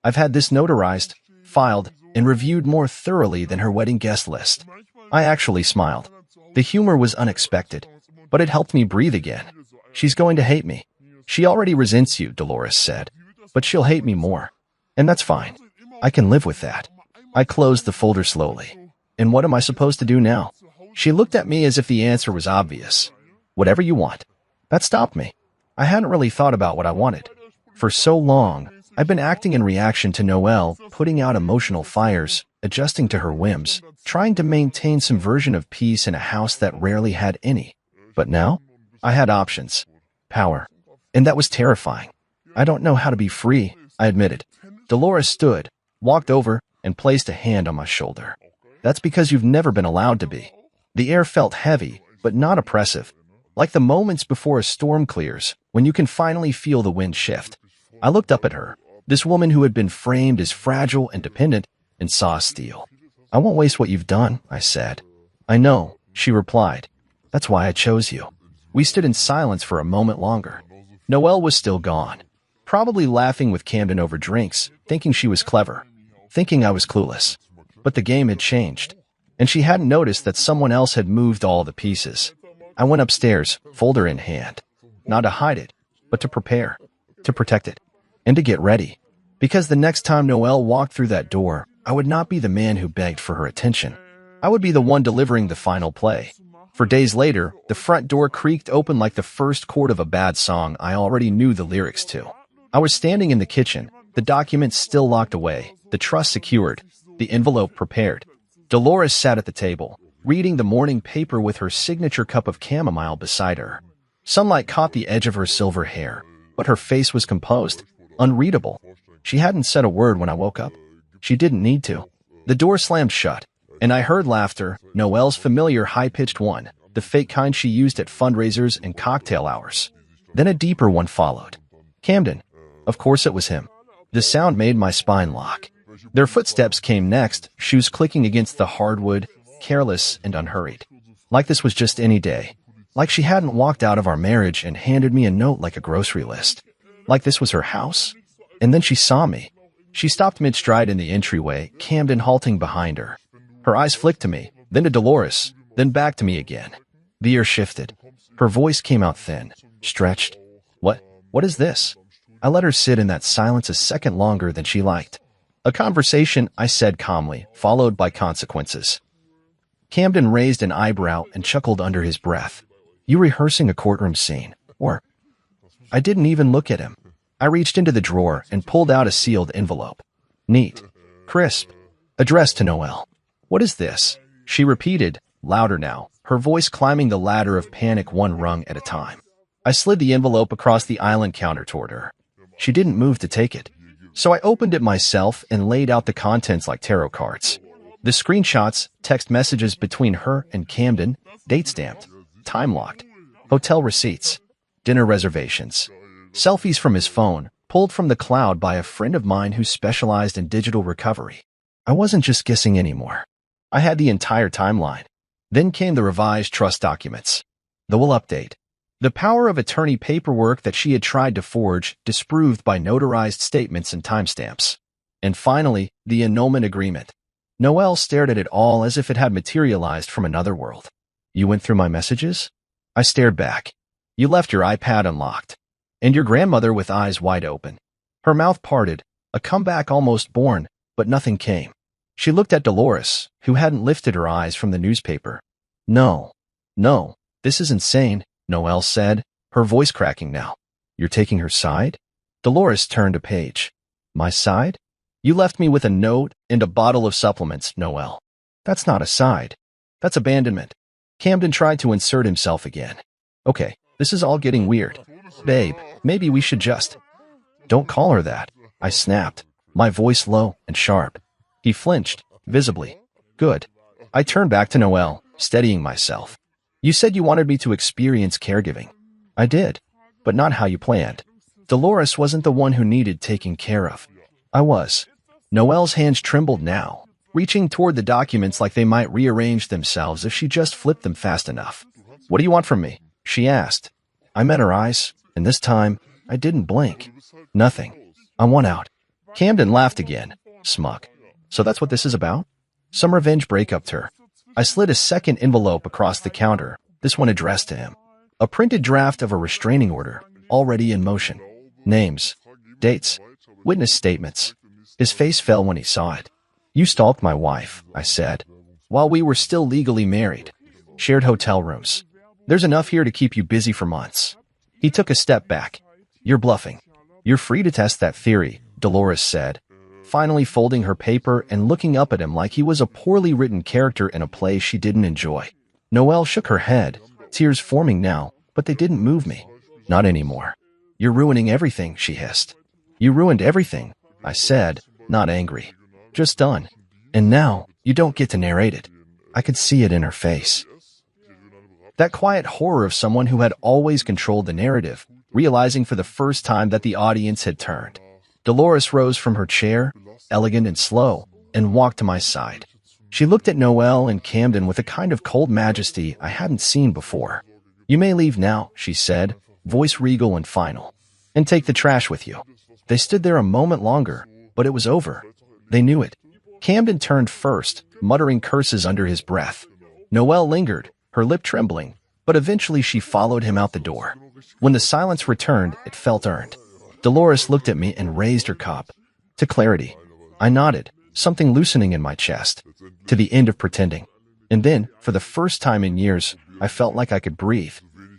I've had this notarized, filed, and reviewed more thoroughly than her wedding guest list. I actually smiled. The humor was unexpected, but it helped me breathe again. She's going to hate me. She already resents you, Dolores said, but she'll hate me more. And that's fine. I can live with that. I closed the folder slowly. And what am I supposed to do now? She looked at me as if the answer was obvious. Whatever you want. That stopped me. I hadn't really thought about what I wanted. For so long, I've been acting in reaction to Noelle, putting out emotional fires, adjusting to her whims, trying to maintain some version of peace in a house that rarely had any. But now, I had options. Power. And that was terrifying. I don't know how to be free, I admitted. Dolores stood, walked over, and placed a hand on my shoulder. That's because you've never been allowed to be. The air felt heavy, but not oppressive. Like the moments before a storm clears, when you can finally feel the wind shift. I looked up at her, this woman who had been framed as fragile and dependent, and saw steel. I won't waste what you've done, I said. I know, she replied. That's why I chose you. We stood in silence for a moment longer. Noelle was still gone, probably laughing with Camden over drinks, thinking she was clever, thinking I was clueless. But the game had changed, and she hadn't noticed that someone else had moved all the pieces. I went upstairs, folder in hand, not to hide it, but to prepare, to protect it, and to get ready. Because the next time Noelle walked through that door, I would not be the man who begged for her attention. I would be the one delivering the final play. For days later, the front door creaked open like the first chord of a bad song I already knew the lyrics to. I was standing in the kitchen, the documents still locked away, the trust secured, the envelope prepared. Dolores sat at the table, reading the morning paper with her signature cup of chamomile beside her. Sunlight caught the edge of her silver hair, but her face was composed, unreadable. She hadn't said a word when I woke up. She didn't need to. The door slammed shut, and I heard laughter, Noelle's familiar high-pitched one, the fake kind she used at fundraisers and cocktail hours. Then a deeper one followed. Camden. Of course it was him. The sound made my spine lock. Their footsteps came next, shoes clicking against the hardwood, careless and unhurried. Like this was just any day. Like she hadn't walked out of our marriage and handed me a note like a grocery list. Like this was her house. And then she saw me. She stopped mid-stride in the entryway, Camden halting behind her. Her eyes flicked to me, then to Dolores, then back to me again. The air shifted. Her voice came out thin, stretched. What is this? I let her sit in that silence a second longer than she liked. A conversation, I said calmly, followed by consequences. Camden raised an eyebrow and chuckled under his breath. You rehearsing a courtroom scene, or... I didn't even look at him. I reached into the drawer and pulled out a sealed envelope. Neat. Crisp. Addressed to Noelle. What is this? She repeated, louder now, her voice climbing the ladder of panic one rung at a time. I slid the envelope across the island counter toward her. She didn't move to take it. So I opened it myself and laid out the contents like tarot cards. The screenshots, text messages between her and Camden, date-stamped, time-locked, hotel receipts, dinner reservations, selfies from his phone, pulled from the cloud by a friend of mine who specialized in digital recovery. I wasn't just guessing anymore. I had the entire timeline. Then came the revised trust documents. The will update. The power of attorney paperwork that she had tried to forge, disproved by notarized statements and timestamps. And finally, the annulment agreement. Noelle stared at it all as if it had materialized from another world. You went through my messages? I stared back. You left your iPad unlocked. And your grandmother with eyes wide open. Her mouth parted, a comeback almost born, but nothing came. She looked at Dolores, who hadn't lifted her eyes from the newspaper. No, this is insane, Noelle said, her voice cracking now. You're taking her side? Dolores turned a page. My side? You left me with a note and a bottle of supplements, Noelle. That's not a side. That's abandonment. Camden tried to insert himself again. Okay, this is all getting weird. Babe, maybe we should just... Don't call her that, I snapped, my voice low and sharp. He flinched, visibly. Good. I turned back to Noelle, steadying myself. You said you wanted me to experience caregiving. I did, but not how you planned. Dolores wasn't the one who needed taking care of. I was. Noelle's hands trembled now, reaching toward the documents like they might rearrange themselves if she just flipped them fast enough. What do you want from me? She asked. I met her eyes, and this time, I didn't blink. Nothing. I want out. Camden laughed again, smug. So that's what this is about? Some revenge breakup to her. I slid a second envelope across the counter, this one addressed to him. A printed draft of a restraining order, already in motion. Names, dates, witness statements. His face fell when he saw it. You stalked my wife, I said, while we were still legally married. Shared hotel rooms. There's enough here to keep you busy for months. He took a step back. You're bluffing. You're free to test that theory, Dolores said, finally folding her paper and looking up at him like he was a poorly written character in a play she didn't enjoy. Noelle shook her head, tears forming now, but they didn't move me. Not anymore. You're ruining everything, she hissed. You ruined everything, I said, not angry. Just done. And now, you don't get to narrate it. I could see it in her face. That quiet horror of someone who had always controlled the narrative, realizing for the first time that the audience had turned. Dolores rose from her chair, elegant and slow, and walked to my side. She looked at Noelle and Camden with a kind of cold majesty I hadn't seen before. You may leave now, she said, voice regal and final. And take the trash with you. They stood there a moment longer, but it was over. They knew it. Camden turned first, muttering curses under his breath. Noelle lingered, her lip trembling, but eventually she followed him out the door. When the silence returned, it felt earned. Dolores looked at me and raised her cup. To clarity. I nodded, something loosening in my chest. To the end of pretending. And then, for the first time in years, I felt like I could breathe.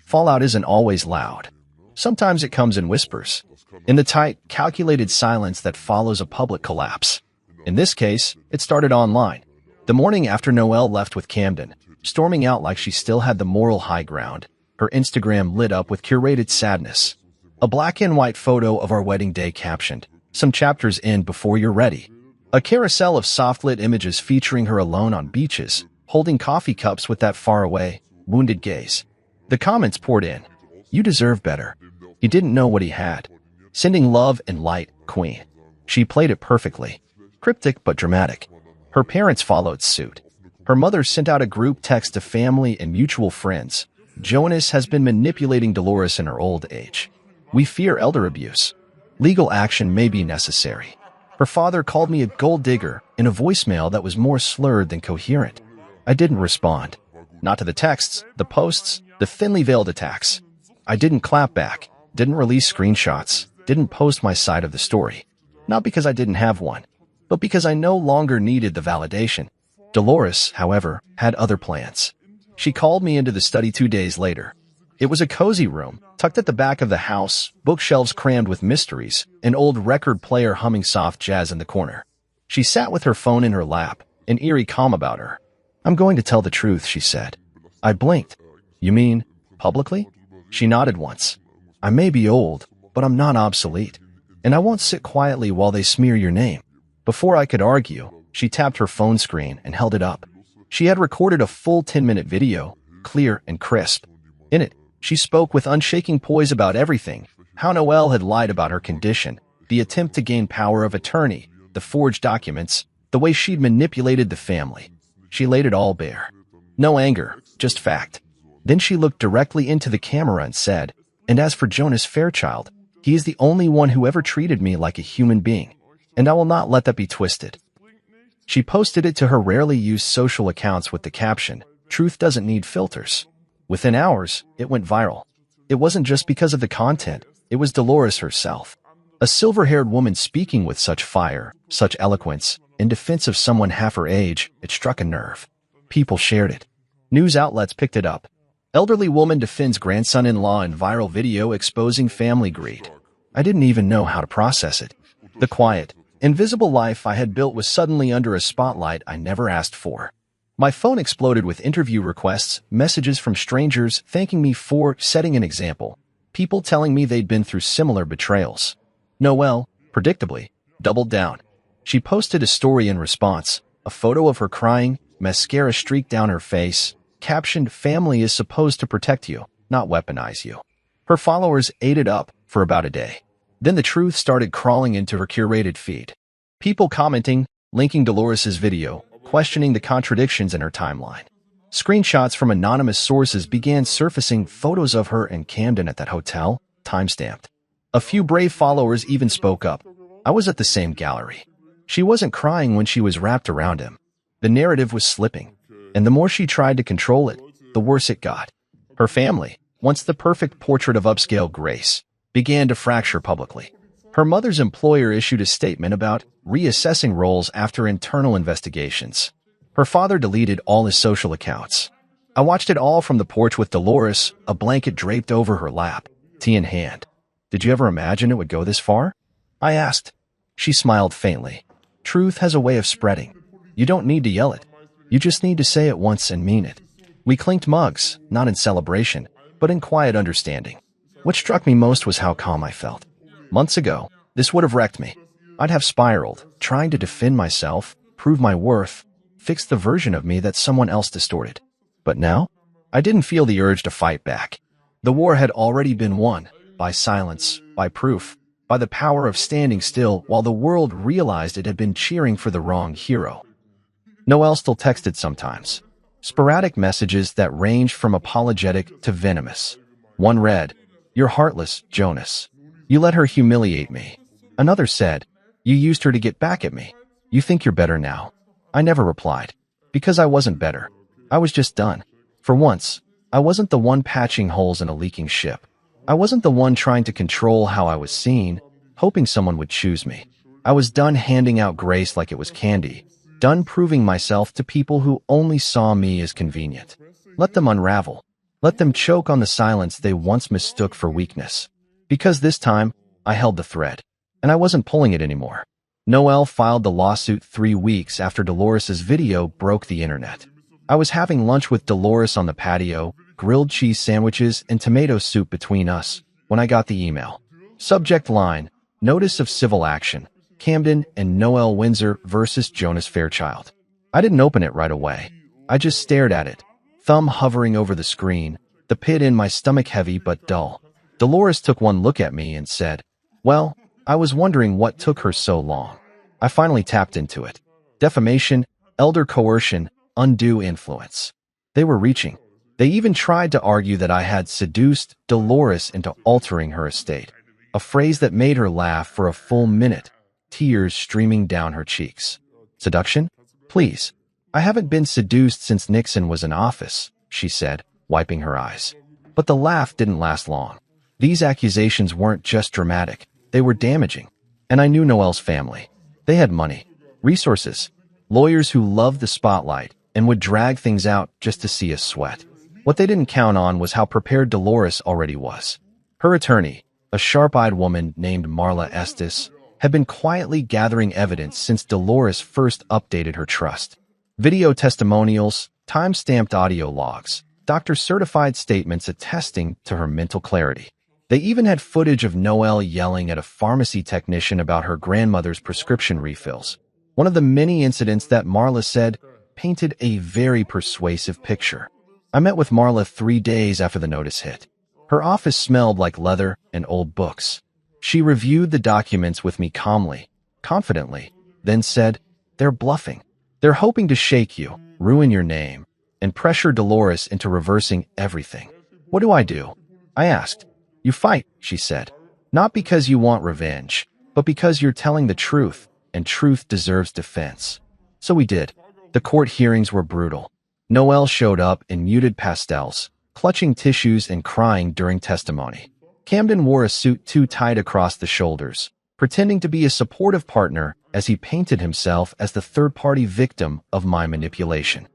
Fallout isn't always loud. Sometimes it comes in whispers. In the tight, calculated silence that follows a public collapse. In this case, it started online. The morning after Noelle left with Camden, storming out like she still had the moral high ground, her Instagram lit up with curated sadness. A black and white photo of our wedding day captioned, "Some chapters end before you're ready." A carousel of soft-lit images featuring her alone on beaches, holding coffee cups with that faraway, wounded gaze. The comments poured in. You deserve better. He didn't know what he had. Sending love and light, Queen. She played it perfectly. Cryptic but dramatic. Her parents followed suit. Her mother sent out a group text to family and mutual friends. Jonas has been manipulating Dolores in her old age. We fear elder abuse. Legal action may be necessary. Her father called me a gold digger in a voicemail that was more slurred than coherent. I didn't respond. Not to the texts, the posts, the thinly veiled attacks. I didn't clap back, didn't release screenshots, didn't post my side of the story. Not because I didn't have one, but because I no longer needed the validation. Dolores, however, had other plans. She called me into the study 2 days later. It was a cozy room, tucked at the back of the house, bookshelves crammed with mysteries, an old record player humming soft jazz in the corner. She sat with her phone in her lap, an eerie calm about her. "I'm going to tell the truth," she said. I blinked. "You mean, publicly?" She nodded once. "I may be old, but I'm not obsolete. And I won't sit quietly while they smear your name." Before I could argue, she tapped her phone screen and held it up. She had recorded a full 10-minute video, clear and crisp. In it, she spoke with unshaking poise about everything: how Noelle had lied about her condition, the attempt to gain power of attorney, the forged documents, the way she'd manipulated the family. She laid it all bare. No anger, just fact. Then she looked directly into the camera and said, "And as for Jonas Fairchild, he is the only one who ever treated me like a human being, and I will not let that be twisted." She posted it to her rarely used social accounts with the caption, "Truth doesn't need filters." Within hours, it went viral. It wasn't just because of the content, it was Dolores herself. A silver-haired woman speaking with such fire, such eloquence, in defense of someone half her age. It struck a nerve. People shared it. News outlets picked it up. Elderly woman defends grandson-in-law in viral video exposing family greed. I didn't even know how to process it. The quiet, invisible life I had built was suddenly under a spotlight I never asked for. My phone exploded with interview requests, messages from strangers thanking me for setting an example, people telling me they'd been through similar betrayals. Noelle, predictably, doubled down. She posted a story in response, a photo of her crying, mascara streaked down her face, captioned, "Family is supposed to protect you, not weaponize you." Her followers ate it up for about a day. Then the truth started crawling into her curated feed. People commenting, linking Dolores's video, questioning the contradictions in her timeline. Screenshots from anonymous sources began surfacing, photos of her and Camden at that hotel, timestamped. A few brave followers even spoke up. I was at the same gallery. She wasn't crying when she was wrapped around him. The narrative was slipping, and the more she tried to control it, the worse it got. Her family, once the perfect portrait of upscale grace, began to fracture publicly. Her mother's employer issued a statement about reassessing roles after internal investigations. Her father deleted all his social accounts. I watched it all from the porch with Dolores, a blanket draped over her lap, tea in hand. "Did you ever imagine it would go this far?" I asked. She smiled faintly. "Truth has a way of spreading. You don't need to yell it. You just need to say it once and mean it." We clinked mugs, not in celebration, but in quiet understanding. What struck me most was how calm I felt. Months ago, this would have wrecked me. I'd have spiraled, trying to defend myself, prove my worth, fix the version of me that someone else distorted. But now, I didn't feel the urge to fight back. The war had already been won, by silence, by proof, by the power of standing still while the world realized it had been cheering for the wrong hero. Noelle still texted sometimes. Sporadic messages that ranged from apologetic to venomous. One read, "You're heartless, Jonas. You let her humiliate me." Another said, "You used her to get back at me. You think you're better now." I never replied, because I wasn't better. I was just done. For once, I wasn't the one patching holes in a leaking ship. I wasn't the one trying to control how I was seen, hoping someone would choose me. I was done handing out grace like it was candy, done proving myself to people who only saw me as convenient. Let them unravel. Let them choke on the silence they once mistook for weakness. Because this time, I held the thread, and I wasn't pulling it anymore. Noelle filed the lawsuit 3 weeks after Dolores's video broke the internet. I was having lunch with Dolores on the patio, grilled cheese sandwiches and tomato soup between us, when I got the email. Subject line, "Notice of civil action. Camden and Noelle Windsor versus Jonas Fairchild." I didn't open it right away. I just stared at it, thumb hovering over the screen, the pit in my stomach heavy but dull. Dolores took one look at me and said, "Well, I was wondering what took her so long." I finally tapped into it. Defamation, elder coercion, undue influence. They were reaching. They even tried to argue that I had seduced Dolores into altering her estate. a phrase that made her laugh for a full minute, tears streaming down her cheeks. Seduction? Please. I haven't been seduced since Nixon was in office, she said, wiping her eyes. But the laugh didn't last long. These accusations weren't just dramatic, they were damaging. And I knew Noel's family. They had money, resources, lawyers who loved the spotlight and would drag things out just to see us sweat. What they didn't count on was how prepared Dolores already was. Her attorney, a sharp-eyed woman named Marla Estes, had been quietly gathering evidence since Dolores first updated her trust. Video testimonials, time-stamped audio logs, doctor-certified statements attesting to her mental clarity. They even had footage of Noel yelling at a pharmacy technician about her grandmother's prescription refills. One of the many incidents that Marla said painted a very persuasive picture. I met with Marla 3 days after the notice hit. Her office smelled like leather and old books. She reviewed the documents with me calmly, confidently, then said, "They're bluffing. They're hoping to shake you, ruin your name, and pressure Dolores into reversing everything." "What do?" I asked. "You fight," she said. "Not because you want revenge, but because you're telling the truth, and truth deserves defense." So we did. The court hearings were brutal. Noel showed up in muted pastels, clutching tissues and crying during testimony. Camden wore a suit too tight across the shoulders, pretending to be a supportive partner as he painted himself as the third-party victim of my manipulation.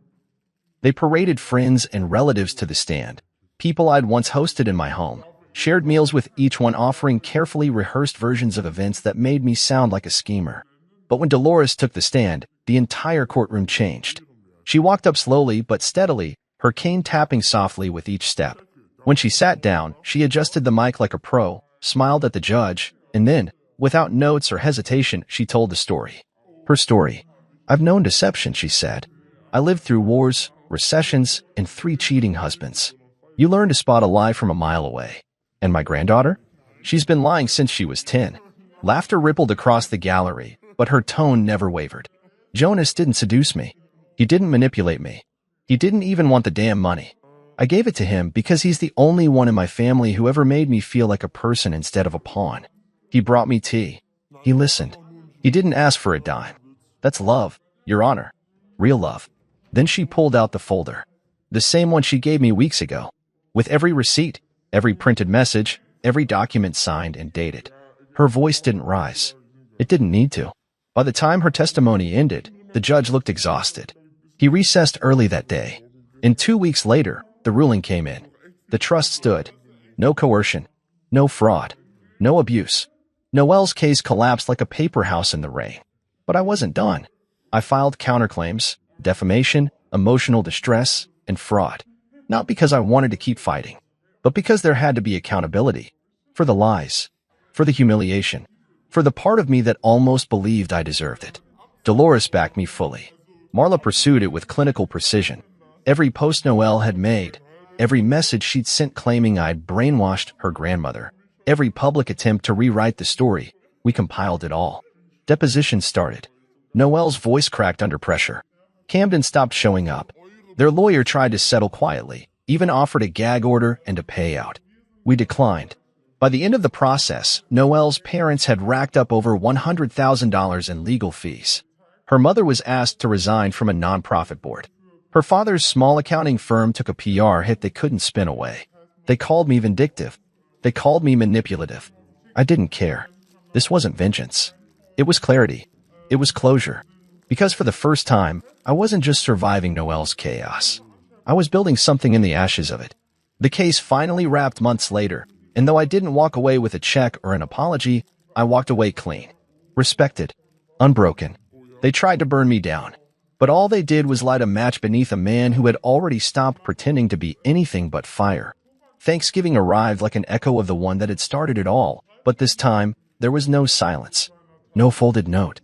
They paraded friends and relatives to the stand, people I'd once hosted in my home, shared meals with each one offering carefully rehearsed versions of events that made me sound like a schemer. But when Dolores took the stand, the entire courtroom changed. She walked up slowly but steadily, her cane tapping softly with each step. When she sat down, she adjusted the mic like a pro, smiled at the judge, and then, without notes or hesitation, she told the story. Her story. "I've known deception," she said. "I lived through wars, recessions, and 3 cheating husbands. You learn to spot a lie from a mile away. And my granddaughter? She's been lying since she was 10. Laughter rippled across the gallery, but her tone never wavered. "Jonas didn't seduce me. He didn't manipulate me. He didn't even want the damn money. I gave it to him because he's the only one in my family who ever made me feel like a person instead of a pawn. He brought me tea. He listened. He didn't ask for a dime. That's love, Your Honor. Real love." Then she pulled out the folder. The same one she gave me weeks ago. With every receipt, every printed message, every document signed and dated. Her voice didn't rise. It didn't need to. By the time her testimony ended, the judge looked exhausted. He recessed early that day. And 2 weeks later, the ruling came in. The trust stood. No coercion. No fraud. No abuse. Noel's case collapsed like a paper house in the rain. But I wasn't done. I filed counterclaims, defamation, emotional distress, and fraud. Not because I wanted to keep fighting, but because there had to be accountability. For the lies. For the humiliation. For the part of me that almost believed I deserved it. Dolores backed me fully. Marla pursued it with clinical precision. Every post Noel had made, every message she'd sent claiming I'd brainwashed her grandmother, every public attempt to rewrite the story, we compiled it all. Depositions started. Noel's voice cracked under pressure. Camden stopped showing up. Their lawyer tried to settle quietly, even offered a gag order and a payout. We declined. By the end of the process, Noel's parents had racked up over $100,000 in legal fees. Her mother was asked to resign from a nonprofit board. Her father's small accounting firm took a PR hit they couldn't spin away. They called me vindictive. They called me manipulative. I didn't care. This wasn't vengeance. It was clarity. It was closure. Because for the first time, I wasn't just surviving Noel's chaos. I was building something in the ashes of it. The case finally wrapped months later, and though I didn't walk away with a check or an apology, I walked away clean. Respected. Unbroken. They tried to burn me down. But all they did was light a match beneath a man who had already stopped pretending to be anything but fire. Thanksgiving arrived like an echo of the one that had started it all, but this time, there was no silence. No folded note.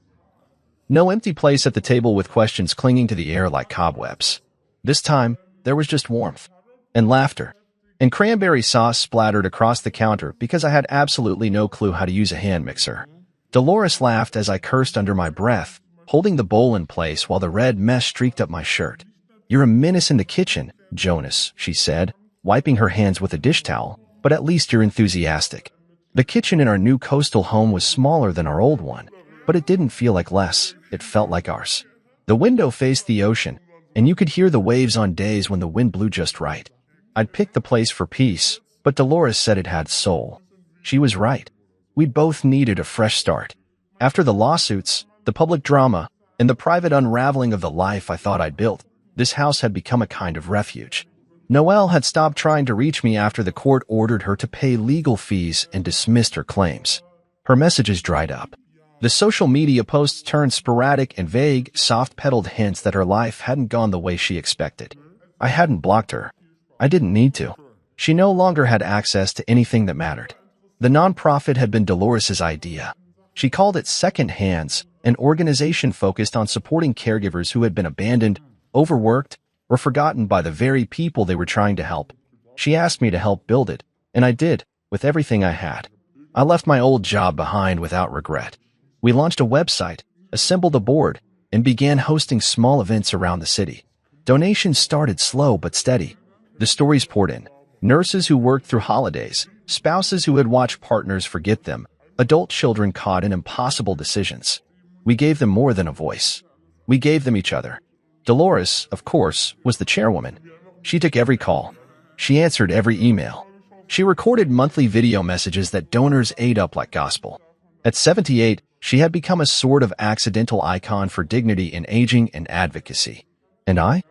No empty place at the table with questions clinging to the air like cobwebs. This time, there was just warmth. And laughter. And cranberry sauce splattered across the counter because I had absolutely no clue how to use a hand mixer. Dolores laughed as I cursed under my breath, holding the bowl in place while the red mess streaked up my shirt. "You're a menace in the kitchen, Jonas," she said, wiping her hands with a dish towel, "but at least you're enthusiastic." The kitchen in our new coastal home was smaller than our old one, but it didn't feel like less, it felt like ours. The window faced the ocean, and you could hear the waves on days when the wind blew just right. I'd picked the place for peace, but Dolores said it had soul. She was right. We both needed a fresh start. After the lawsuits, the public drama, and the private unraveling of the life I thought I'd built, this house had become a kind of refuge. Noelle had stopped trying to reach me after the court ordered her to pay legal fees and dismissed her claims. Her messages dried up. The social media posts turned sporadic and vague, soft-pedaled hints that her life hadn't gone the way she expected. I hadn't blocked her. I didn't need to. She no longer had access to anything that mattered. The nonprofit had been Dolores's idea. She called it Second Hands, an organization focused on supporting caregivers who had been abandoned, overworked, or forgotten by the very people they were trying to help. She asked me to help build it, and I did, with everything I had. I left my old job behind without regret. We launched a website, assembled a board, and began hosting small events around the city. Donations started slow but steady. The stories poured in. Nurses who worked through holidays, spouses who had watched partners forget them, adult children caught in impossible decisions. We gave them more than a voice. We gave them each other. Dolores, of course, was the chairwoman. She took every call. She answered every email. She recorded monthly video messages that donors ate up like gospel. At 78, she had become a sort of accidental icon for dignity in aging and advocacy. And I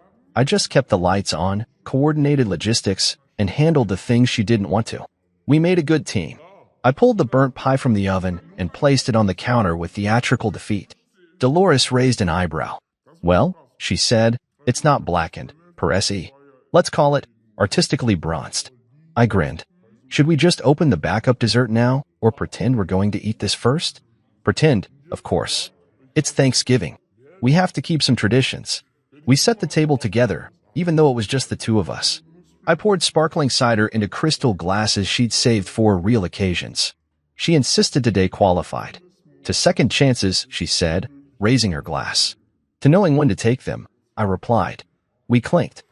just kept the lights on, coordinated logistics, and handled the things she didn't want to. We made a good team. I pulled the burnt pie from the oven and placed it on the counter with theatrical defeat. Dolores raised an eyebrow. Well, she said, it's not blackened, per se. Let's call it artistically bronzed. I grinned. Should we just open the backup dessert now, or pretend we're going to eat this first? Pretend, of course. It's Thanksgiving. We have to keep some traditions. We set the table together, even though it was just the two of us. I poured sparkling cider into crystal glasses she'd saved for real occasions. She insisted today qualified. To second chances, she said, raising her glass. To knowing when to take them, I replied. We clinked.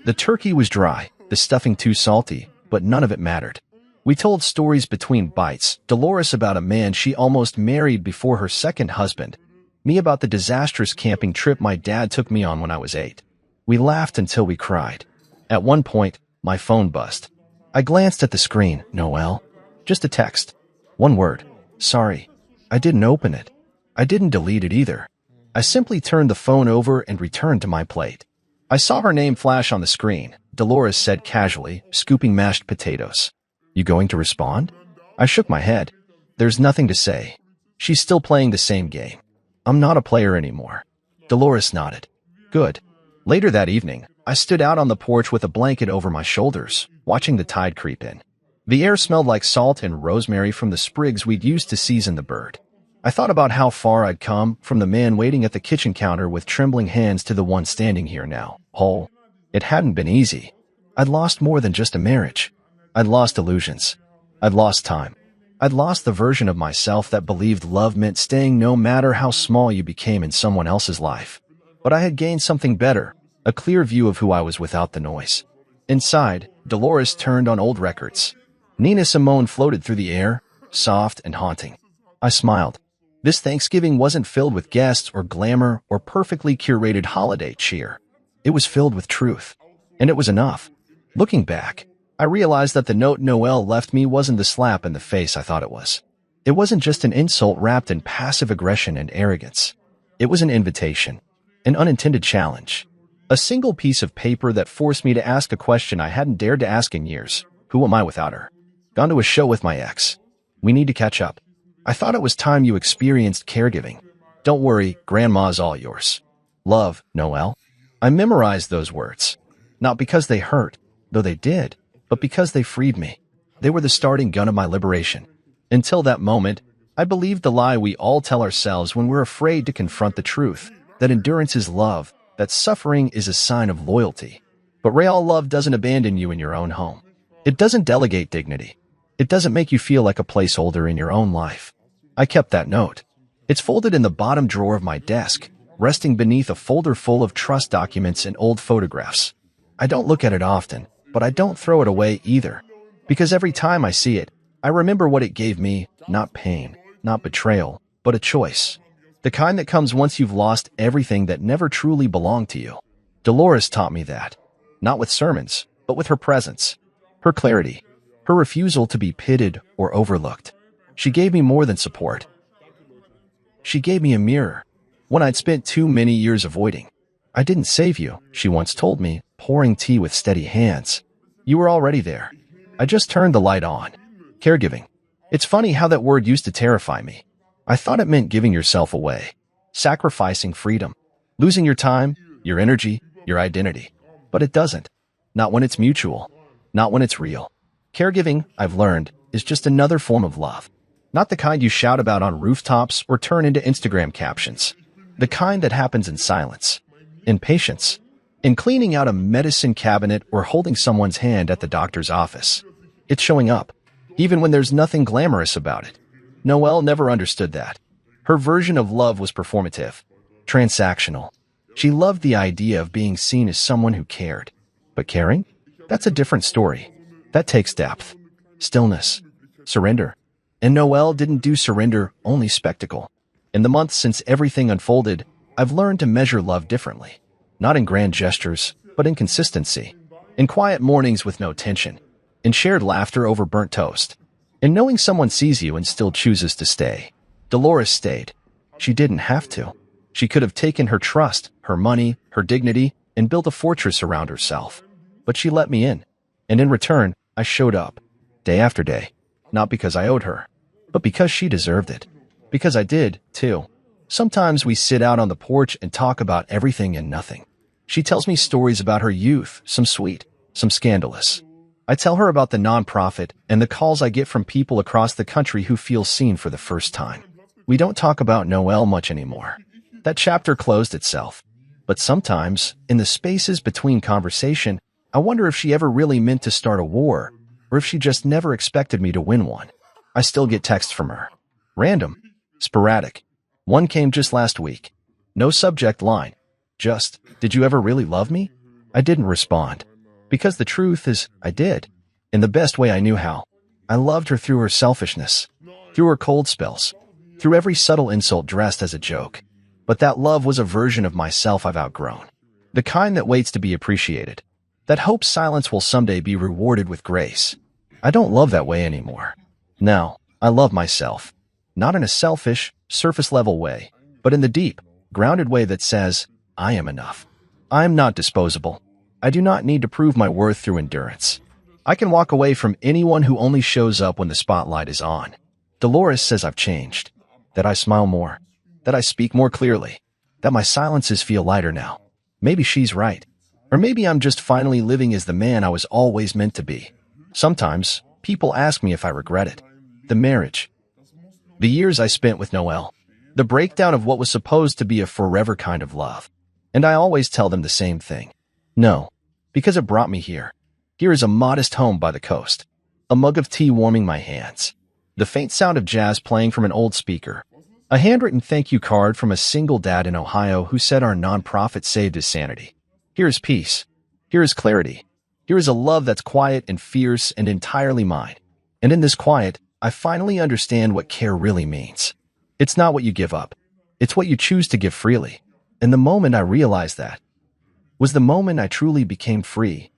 The turkey was dry, the stuffing too salty, but none of it mattered. We told stories between bites, Dolores about a man she almost married before her second husband, me about the disastrous camping trip my dad took me on when I was 8. We laughed until we cried. At one point, my phone buzzed. I glanced at the screen. Noelle. Just a text. One word. Sorry. I didn't open it. I didn't delete it either. I simply turned the phone over and returned to my plate. I saw her name flash on the screen. Dolores said casually, scooping mashed potatoes. You going to respond? I shook my head. There's nothing to say. She's still playing the same game. I'm not a player anymore. Dolores nodded. Good. Later that evening, I stood out on the porch with a blanket over my shoulders, watching the tide creep in. The air smelled like salt and rosemary from the sprigs we'd used to season the bird. I thought about how far I'd come, from the man waiting at the kitchen counter with trembling hands to the one standing here now, whole. It hadn't been easy. I'd lost more than just a marriage. I'd lost illusions. I'd lost time. I'd lost the version of myself that believed love meant staying no matter how small you became in someone else's life. But I had gained something better, a clear view of who I was without the noise. Inside, Dolores turned on old records. Nina Simone floated through the air, soft and haunting. I smiled. This Thanksgiving wasn't filled with guests or glamour or perfectly curated holiday cheer. It was filled with truth. And it was enough. Looking back, I realized that the note Noelle left me wasn't the slap in the face I thought it was. It wasn't just an insult wrapped in passive aggression and arrogance. It was an invitation, an unintended challenge. A single piece of paper that forced me to ask a question I hadn't dared to ask in years. Who am I without her? Gone to a show with my ex. We need to catch up. I thought it was time you experienced caregiving. Don't worry, Grandma's all yours. Love, Noelle. I memorized those words. Not because they hurt, though they did, but because they freed me. They were the starting gun of my liberation. Until that moment, I believed the lie we all tell ourselves when we're afraid to confront the truth, that endurance is love, that suffering is a sign of loyalty. But real love doesn't abandon you in your own home. It doesn't delegate dignity. It doesn't make you feel like a placeholder in your own life. I kept that note. It's folded in the bottom drawer of my desk, resting beneath a folder full of trust documents and old photographs. I don't look at it often, but I don't throw it away either. Because every time I see it, I remember what it gave me, not pain, not betrayal, but a choice. The kind that comes once you've lost everything that never truly belonged to you. Dolores taught me that. Not with sermons, but with her presence, her clarity, her refusal to be pitted or overlooked. She gave me more than support. She gave me a mirror. When I'd spent too many years avoiding. I didn't save you, she once told me, pouring tea with steady hands. You were already there. I just turned the light on. Caregiving. It's funny how that word used to terrify me. I thought it meant giving yourself away, sacrificing freedom, losing your time, your energy, your identity. But it doesn't. Not when it's mutual. Not when it's real. Caregiving, I've learned, is just another form of love. Not the kind you shout about on rooftops or turn into Instagram captions. The kind that happens in silence, in patience, in cleaning out a medicine cabinet or holding someone's hand at the doctor's office. It's showing up, even when there's nothing glamorous about it. Noelle never understood that. Her version of love was performative, transactional. She loved the idea of being seen as someone who cared. But caring? That's a different story. That takes depth, stillness, surrender. And Noelle didn't do surrender, only spectacle. In the months since everything unfolded, I've learned to measure love differently. Not in grand gestures, but in consistency. In quiet mornings with no tension. In shared laughter over burnt toast. In knowing someone sees you and still chooses to stay. Dolores stayed. She didn't have to. She could have taken her trust, her money, her dignity, and built a fortress around herself. But she let me in. And in return, I showed up. Day after day. Not because I owed her, but because she deserved it. Because I did, too. Sometimes we sit out on the porch and talk about everything and nothing. She tells me stories about her youth, some sweet, some scandalous. I tell her about the nonprofit and the calls I get from people across the country who feel seen for the first time. We don't talk about Noelle much anymore. That chapter closed itself. But sometimes, in the spaces between conversation, I wonder if she ever really meant to start a war, or if she just never expected me to win one. I still get texts from her. Random. Sporadic. One came just last week. No subject line. Just, did you ever really love me? I didn't respond. Because the truth is, I did. In the best way I knew how. I loved her through her selfishness. Through her cold spells. Through every subtle insult dressed as a joke. But that love was a version of myself I've outgrown. The kind that waits to be appreciated. That hopes silence will someday be rewarded with grace. I don't love that way anymore. No, I love myself. Not in a selfish, surface-level way, but in the deep, grounded way that says, I am enough. I am not disposable. I do not need to prove my worth through endurance. I can walk away from anyone who only shows up when the spotlight is on. Dolores says I've changed. That I smile more. That I speak more clearly. That my silences feel lighter now. Maybe she's right. Or maybe I'm just finally living as the man I was always meant to be. Sometimes, people ask me if I regret it. The marriage. The years I spent with Noelle. The breakdown of what was supposed to be a forever kind of love. And I always tell them the same thing. No. Because it brought me here. Here is a modest home by the coast. A mug of tea warming my hands. The faint sound of jazz playing from an old speaker. A handwritten thank you card from a single dad in Ohio who said our nonprofit saved his sanity. Here is peace. Here is clarity. Here is a love that's quiet and fierce and entirely mine. And in this quiet, I finally understand what care really means. It's not what you give up. It's what you choose to give freely. And the moment I realized that was the moment I truly became free.